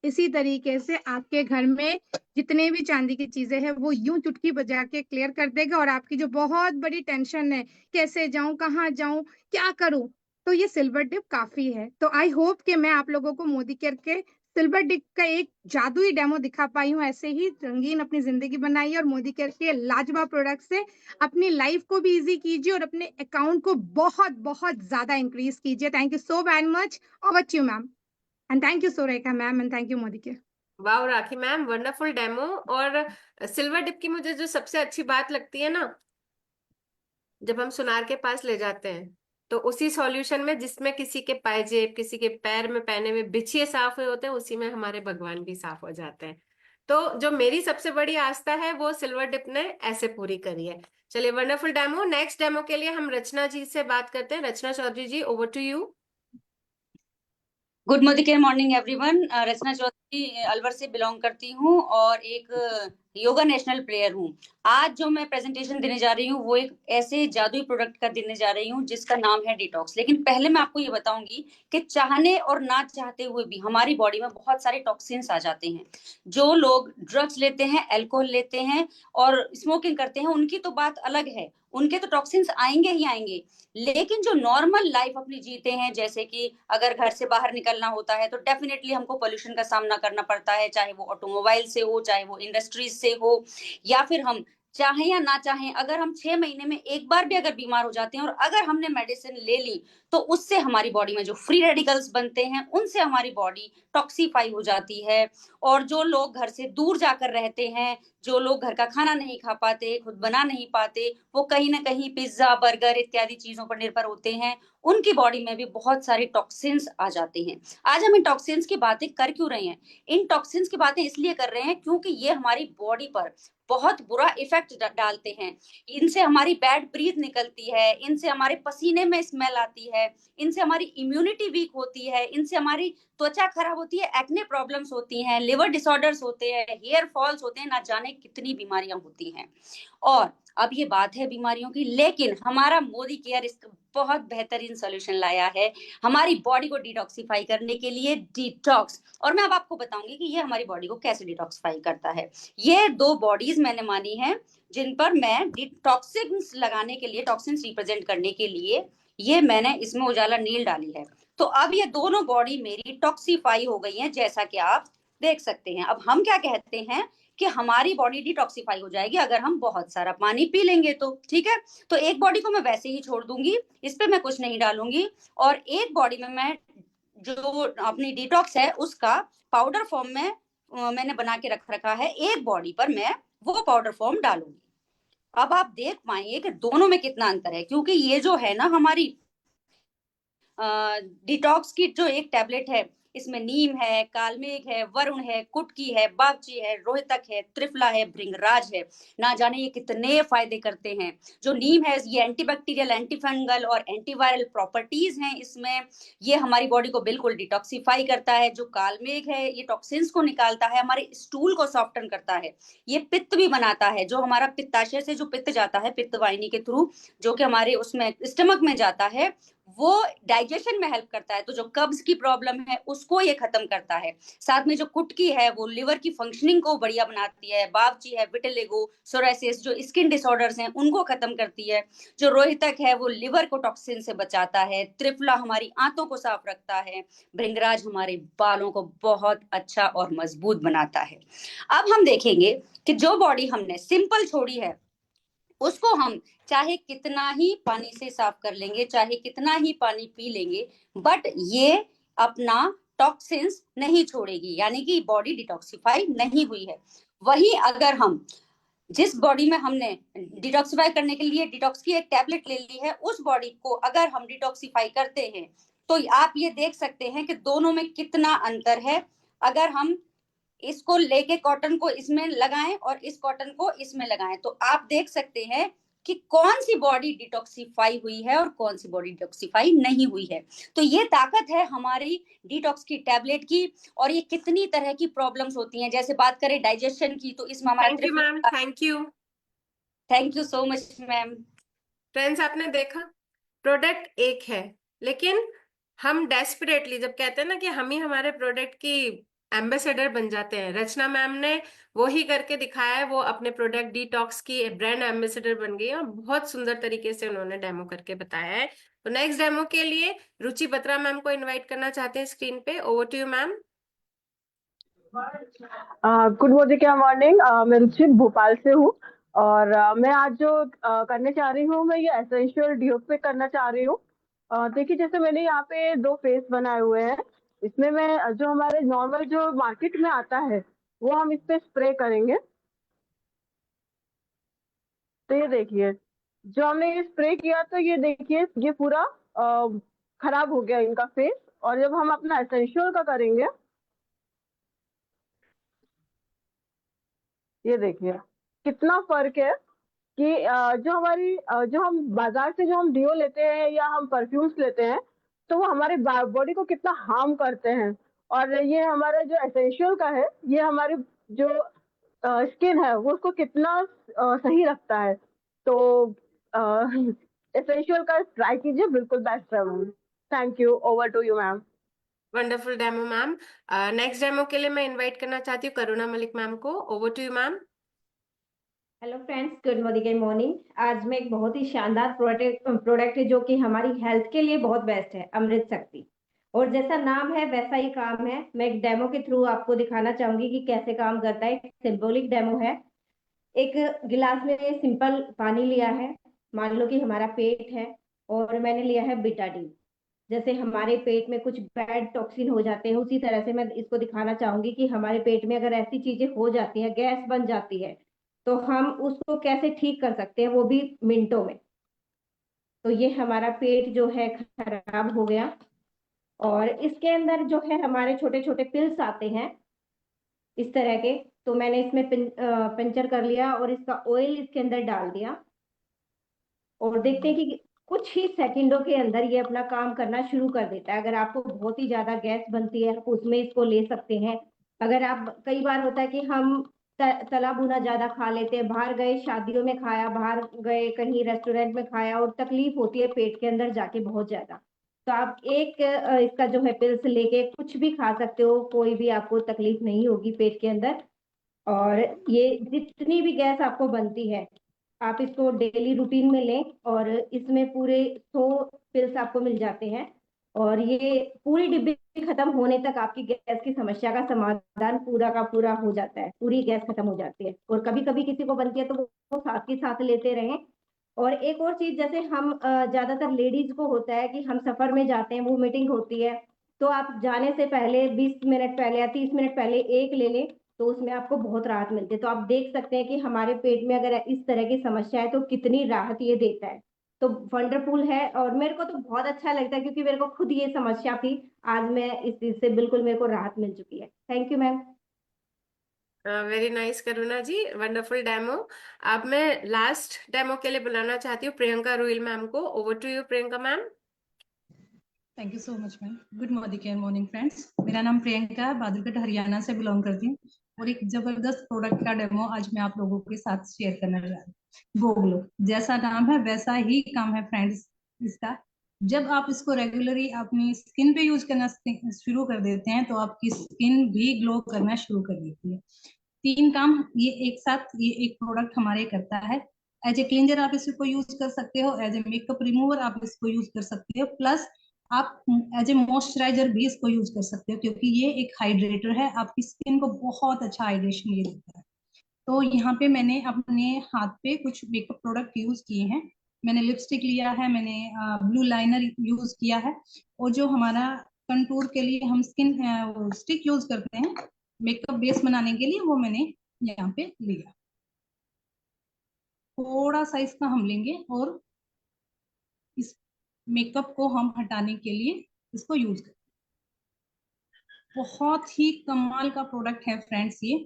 इसी तरीके से आपके घर में जितने भी चांदी की चीजें हैं वो यूं चुटकी बजा के क्लियर कर देगा। और आपकी जो बहुत बड़ी टेंशन है, कैसे जाऊं, कहाँ जाऊं, क्या करूं, तो ये सिल्वर डिप काफी है। तो आई होप कि मैं आप लोगों को मोदी केयर के सिल्वर डिप का एक जादुई डेमो दिखा पाई हूँ। ऐसे ही रंगीन अपनी जिंदगी बनाइए, और मोदी केयर के लाजवाब प्रोडक्ट से अपनी लाइफ को भी इजी कीजिए और अपने अकाउंट को बहुत बहुत ज्यादा इंक्रीज कीजिए। Thank you so very much. Over to you ma'am, and thank you Surekha ma'am, and thank you Modi care. Wow Rakhi ma'am, wonderful demo. और सिल्वर डिप की मुझे जो सबसे अच्छी बात लगती है ना, जब हम सुनार के पास ले जाते हैं तो उसी सॉल्यूशन में जिसमें किसी के पायजेब, किसी के पैर में पहने हुए बिछिए साफ हुए होते हैं, उसी में हमारे भगवान भी साफ हो जाते हैं। तो जो मेरी सबसे बड़ी आस्था है वो सिल्वर डिप ने ऐसे पूरी करी है। चलिए, वंडरफुल डेमो। नेक्स्ट डेमो के लिए हम रचना जी से बात करते हैं। Rachna Chaudhary ji, over to you. Good मोदी मॉर्निंग एवरीवन। रचना चौधरी अलवर से बिलोंग करती हूँ और एक योगा नेशनल प्लेयर हूँ। आज जो मैं प्रेजेंटेशन देने जा रही हूँ वो एक ऐसे जादुई प्रोडक्ट का देने जा रही हूँ जिसका नाम है डिटॉक्स। लेकिन पहले मैं आपको ये बताऊंगी कि चाहने और ना चाहते हुए भी हमारी बॉडी में बहुत सारे टॉक्सिन्स आ जाते हैं। जो लोग ड्रग्स लेते हैं, अल्कोहल लेते हैं और स्मोकिंग करते हैं, उनकी तो बात अलग है, उनके तो टॉक्सिन्स आएंगे ही आएंगे। लेकिन जो नॉर्मल लाइफ अपनी जीते हैं, जैसे कि अगर घर से बाहर निकलना होता है तो डेफिनेटली हमको पोल्यूशन का सामना करना पड़ता है, चाहे वो ऑटोमोबाइल से हो, चाहे वो इंडस्ट्रीज से हो, या फिर हम चाहें या ना चाहें, अगर हम 6 महीने में एक बार भी अगर बीमार हो जाते हैं और अगर हमने मेडिसिन ले ली तो उससे हमारी बॉडी में जो फ्री रेडिकल्स बनते हैं उनसे हमारी बॉडी टॉक्सीफाई हो जाती है। और जो लोग घर से दूर जाकर रहते हैं, जो लोग घर का खाना नहीं खा पाते, खुद बना नहीं पाते, वो कहीं ना कहीं पिज्जा, बर्गर इत्यादि चीजों पर निर्भर होते हैं, उनकी बॉडी में भी बहुत सारे टॉक्सिन्स आ जाते हैं। आज हम इन टॉक्सिन्स की बातें कर क्यों रहे हैं? इन टॉक्सिन्स की बातें इसलिए कर रहे हैं क्योंकि ये हमारी बॉडी पर बहुत बुरा इफेक्ट डालते हैं। इनसे हमारी बैड ब्रीथ निकलती है, इनसे हमारे पसीने में स्मेल आती है, इनसे हमारी इम्यूनिटी वीक होती है, इनसे हमारी त्वचा खराब होती है, एक्ने प्रॉब्लम्स होती हैं, लिवर डिसऑर्डर्स होते हैं, हेयर फॉल्स होते हैं, ना जाने कितनी बीमारियां होती हैं। और अब ये बात है बीमारियों की, लेकिन हमारा मोदी केयर इसका बहुत बेहतरीन सॉल्यूशन लाया है हमारी बॉडी को डिटॉक्सिफाई करने के लिए, डिटॉक्स। और मैं अब आपको बताऊंगी कि ये हमारी बॉडी को कैसे डिटॉक्सिफाई करता है। ये 2 बॉडीज मैंने मानी है जिन पर मैं डिटॉक्सिन्स लगाने के लिए, टॉक्सिन्स रिप्रेजेंट करने के लिए ये मैंने इसमें उजाला नील डाली है। तो अब ये दोनों बॉडी मेरी टॉक्सिफाई हो गई है, जैसा कि आप देख सकते हैं। अब हम क्या कहते हैं कि हमारी बॉडी डिटॉक्सिफाई हो जाएगी अगर हम बहुत सारा पानी पी लेंगे तो, ठीक है। तो एक बॉडी को मैं वैसे ही छोड़ दूंगी, इस पे मैं कुछ नहीं डालूंगी, और एक बॉडी में मैं जो अपनी डिटॉक्स है उसका पाउडर फॉर्म में मैंने बना के रख रखा है, एक बॉडी पर मैं वो पाउडर फॉर्म डालूंगी। अब आप देख पाएंगे कि दोनों में कितना अंतर है, क्योंकि ये जो है ना हमारी डिटॉक्स की जो एक टैबलेट है, इसमें नीम है, कालमेघ है, वरुण है, कुटकी है, बागची है, रोहितक है, त्रिफला है, भृंगराज है। ना जाने ये कितने फायदे करते हैं। जो नीम है ये एंटीबैक्टीरियल, एंटी फंगल और एंटीवायरल प्रॉपर्टीज हैं इसमें, ये हमारी बॉडी को बिल्कुल डिटॉक्सिफाई करता है। जो कालमेघ है ये टॉक्सिन्स को निकालता है, हमारे स्टूल को सॉफ्टन करता है, ये पित्त भी बनाता है। जो हमारा पित्ताशय से जो पित्त जाता है पित्त वाहिनी के थ्रू, जो कि हमारे उसमें स्टमक में जाता है, वो डाइजेशन में हेल्प करता है। तो जो कब्ज की प्रॉब्लम है उसको ये खत्म करता है। साथ में जो कुटकी है वो लिवर की फंक्शनिंग को बढ़िया बनाती है। बावची है, विटिलिगो, सोरायसिस, जो स्किन डिसऑर्डर्स हैं उनको खत्म करती है। जो रोहितक है वो लिवर को टॉक्सिन से बचाता है। त्रिफला हमारी आंतों को साफ रखता है। भृंगराज हमारे बालों को बहुत अच्छा और मजबूत बनाता है। अब हम देखेंगे कि जो बॉडी हमने सिंपल छोड़ी है उसको हम चाहे कितना ही पानी से साफ कर लेंगे, चाहे कितना ही पानी पी लेंगे, बट ये अपना टॉक्सिन्स नहीं छोड़ेगी, यानी कि बॉडी डिटॉक्सिफाई नहीं हुई है। वहीं अगर हम जिस बॉडी में हमने डिटॉक्सिफाई करने के लिए डिटॉक्स की एक टैबलेट ले ली है, उस बॉडी को अगर हम डिटॉक्सिफाई करते हैं तो आप ये देख सकते हैं कि दोनों में कितना अंतर है। अगर हम इसको लेके कॉटन को इसमें लगाएं और इस कॉटन को इसमें लगाएं, तो आप देख सकते हैं कि कौन सी बॉडी डिटॉक्सिफाई हुई है और कौन सी बॉडी डिटॉक्सिफाई नहीं हुई है। तो ये ताकत है हमारी डिटॉक्स की टैबलेट की। और ये कितनी तरह की प्रॉब्लम्स होती हैं, जैसे बात करें डाइजेशन की, तो इसमें हमारा thank you ma'am, thank you so much ma'am. Friends, आपने देखा प्रोडक्ट एक है, लेकिन हम डेस्परेटली जब कहते हैं ना कि हम ही हमारे प्रोडक्ट की एम्बेसडर बन जाते हैं, रचना मैम ने वो ही करके दिखाया है। वो अपने प्रोडक्ट डिटॉक्स की ब्रांड एम्बेसडर बन गई है और बहुत सुंदर तरीके से उन्होंने डेमो करके बताया है। तो नेक्स्ट डेमो के लिए रुचि बत्रा मैम को इनवाइट करना चाहते हैं स्क्रीन पे। Over to you ma'am. Good morning, मैं रुचि भोपाल से हूँ। और मैं आज जो करने चाह रही हूँ, मैं ये एसेंशियल डिओ पे करना चाह रही हूँ। देखिए, जैसे मैंने यहाँ पे 2 फेस बनाए हुए हैं। इसमें मैं जो हमारे नॉर्मल जो मार्केट में आता है वो हम इस पे स्प्रे करेंगे। तो ये देखिए, जो हमने ये स्प्रे किया तो ये देखिए ये पूरा खराब हो गया इनका फेस। और जब हम अपना एसेंशियल का करेंगे, ये देखिए कितना फर्क है कि जो हम बाजार से जो हम डिओ लेते हैं या हम परफ्यूम्स लेते हैं, तो वो हमारे बॉडी को कितना हार्म करते हैं। और ये हमारा जो एसेंशियल का है, ये हमारी जो स्किन है वो उसको कितना सही रखता है। तो एसेंशियल का ट्राई कीजिए, बिल्कुल बेस्ट है ma'am. Thank you. Over to you ma'am. Wonderful demo ma'am. Next demo के लिए मैं इनवाइट करना चाहती हूँ करुणा मलिक मैम को। Over to you ma'am. Hello friends, good morning. आज मैं एक बहुत ही शानदार प्रोडक्ट है जो कि हमारी हेल्थ के लिए बहुत बेस्ट है, अमृत शक्ति। और जैसा नाम है वैसा ही काम है। मैं एक डेमो के थ्रू आपको दिखाना चाहूंगी कि कैसे काम करता है। सिंबॉलिक डेमो है। एक गिलास में सिंपल पानी लिया है। मान लो कि हमारा पेट है और मैंने लिया है बीटाडीन। जैसे हमारे पेट में कुछ बैड टॉक्सिन हो जाते हैं, उसी तरह से मैं इसको दिखाना चाहूंगी कि हमारे पेट में अगर ऐसी चीजें हो जाती हैं, गैस बन जाती है, तो हम उसको कैसे ठीक कर सकते हैं, वो भी मिनटों में। तो ये हमारा पेट जो है खराब हो गया, और इसके अंदर जो है हमारे छोटे छोटे पिल्स आते हैं इस तरह के। तो मैंने इसमें पंचर कर लिया और इसका ऑयल इसके अंदर डाल दिया, और देखते हैं कि कुछ ही सेकंडों के अंदर ये अपना काम करना शुरू कर देता है। अगर आपको बहुत ही ज्यादा गैस बनती है, आप उसमें इसको ले सकते हैं। अगर आप, कई बार होता है कि हम तला भुना ज्यादा खा लेते हैं, बाहर गए शादियों में खाया, बाहर गए कहीं रेस्टोरेंट में खाया, और तकलीफ होती है पेट के अंदर जाके बहुत ज्यादा। तो आप एक इसका जो है पिल्स लेके कुछ भी खा सकते हो, कोई भी आपको तकलीफ नहीं होगी पेट के अंदर। और ये जितनी भी गैस आपको बनती है, आप इसको डेली रूटीन में लें, और इसमें पूरे 100 पिल्स आपको मिल जाते हैं। और ये पूरी डिब्बी खत्म होने तक आपकी गैस की समस्या का समाधान पूरा का पूरा हो जाता है, पूरी गैस खत्म हो जाती है। और कभी कभी किसी को बनती है तो वो साथ के साथ लेते रहें। और एक और चीज, जैसे हम ज्यादातर लेडीज को होता है कि हम सफर में जाते हैं, वो मीटिंग होती है, तो आप जाने से पहले 20 मिनट पहले या 30 मिनट पहले एक ले लें, तो उसमें आपको बहुत राहत मिलती है। तो आप देख सकते हैं कि हमारे पेट में अगर इस तरह की समस्या है तो कितनी राहत ये देता है। तो वंडरफुल है, और मेरे को तो बहुत अच्छा लगता है क्योंकि मेरे को खुद ये समस्या थी। आज मैं इस चीज से बिल्कुल, मेरे को राहत मिल चुकी है। Thank you ma'am. Very nice Karuna ji, wonderful demo. अब मैं लास्ट डेमो के लिए बुलाना चाहती हूँ प्रियंका रुइल मैम को। Over to you Priyanka ma'am. Thank you so much ma'am. Good morning friends. मेरा नाम प्रियंका है, बहादुरगढ़ हरियाणा से बिलोंग करती हूँ, और एक जबरदस्त प्रोडक्ट का डेमो आज मैं आप लोगों के साथ शेयर करने जा रही हूँ। गोग्लो, जैसा नाम है वैसा ही काम है फ्रेंड्स इसका। जब आप इसको रेगुलरली अपनी स्किन पे यूज करना शुरू कर देते हैं तो आपकी स्किन भी ग्लो करना शुरू कर देती है। 3 काम ये एक साथ ये एक प्रोडक्ट हमारे करता है। एज ए क्लींजर आप इसको यूज कर सकते हो, एज ए मेकअप रिमूवर आप इसको यूज कर सकते हो, प्लस आप एज ए मॉइस्चराइजर भी इसको यूज कर सकते हो, क्योंकि ये एक हाइड्रेटर है, आपकी स्किन को बहुत अच्छा हाइड्रेशन ये देता है। तो यहाँ पे मैंने अपने हाथ पे कुछ मेकअप प्रोडक्ट यूज किए हैं। मैंने लिपस्टिक लिया है, मैंने ब्लू लाइनर यूज किया है, और जो हमारा कंटूर के लिए हम स्किन स्टिक यूज करते हैं मेकअप बेस बनाने के लिए, वो मैंने यहाँ पे लिया। थोड़ा सा इसका हम लेंगे और इस मेकअप को हम हटाने के लिए इसको यूज करें। बहुत ही कमाल का प्रोडक्ट है फ्रेंड्स ये।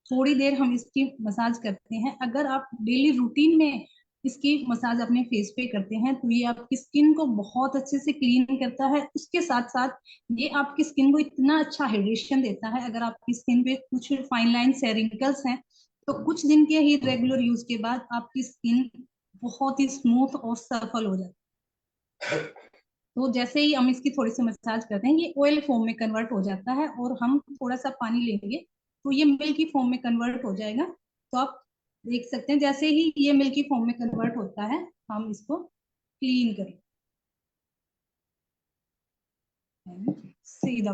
थोड़ी देर हम इसकी मसाज करते हैं, अगर आप डेली रूटीन में इसकी मसाज अपने फेस पे करते हैं तो ये आपकी स्किन को बहुत अच्छे से क्लीन करता है। उसके साथ साथ ये आपकी स्किन को इतना अच्छा हाइड्रेशन देता है। अगर आपकी स्किन पे कुछ फाइन लाइन्स या रिंकल्स हैं तो कुछ दिन के ही रेगुलर यूज के बाद आपकी स्किन बहुत ही स्मूथ और सफल हो जाती है। तो जैसे ही हम इसकी थोड़ी सी मसाज करते हैं ये ऑयल फॉर्म में कन्वर्ट हो जाता है, और हम थोड़ा सा पानी लेंगे तो ये मिल्की फॉर्म में कन्वर्ट हो जाएगा। तो आप देख सकते हैं जैसे ही ये मिल्की फॉर्म में कन्वर्ट होता है हम इसको क्लीन करें सीधा।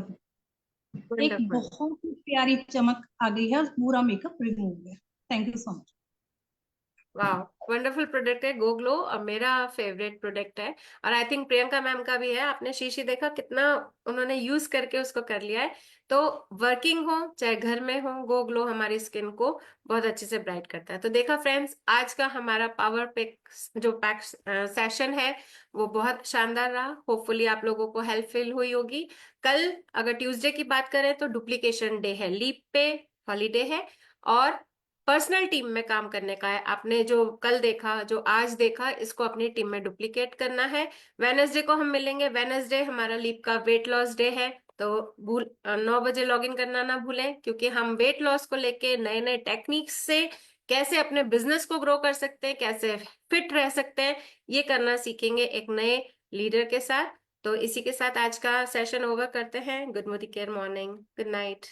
एक बहुत ही प्यारी चमक आ गई है, पूरा मेकअप रिमूव हो गया। Thank you so much. वाह, वंडरफुल प्रोडक्ट है गो ग्लो, और मेरा फेवरेट प्रोडक्ट है। और आई थिंक प्रियंका मैम का भी है। आपने शीशी देखा कितना उन्होंने यूज करके उसको कर लिया है। तो वर्किंग हो चाहे घर में हो, गो ग्लो हमारी स्किन को बहुत अच्छे से ब्राइट करता है। तो देखा फ्रेंड्स, आज का हमारा पावर पैक जो पैक सेशन है वो बहुत शानदार रहा। होपफुली आप लोगों को हेल्पफुल हुई होगी। कल अगर ट्यूसडे की बात करें तो डुप्लीकेशन डे है, लीप पे हॉलीडे है, और पर्सनल टीम में काम करने का है। आपने जो कल देखा, जो आज देखा, इसको अपनी टीम में डुप्लीकेट करना है। वेडनेसडे को हम मिलेंगे। वेडनेसडे हमारा लीप का वेट लॉस डे है, तो 9 बजे लॉग इन करना ना भूलें, क्योंकि हम वेट लॉस को लेके नए नए टेक्निक्स से कैसे अपने बिजनेस को ग्रो कर सकते हैं, कैसे फिट रह सकते हैं, ये करना सीखेंगे एक नए लीडर के साथ। तो इसी के साथ आज का सेशन ओवर करते हैं। Good morning, good night.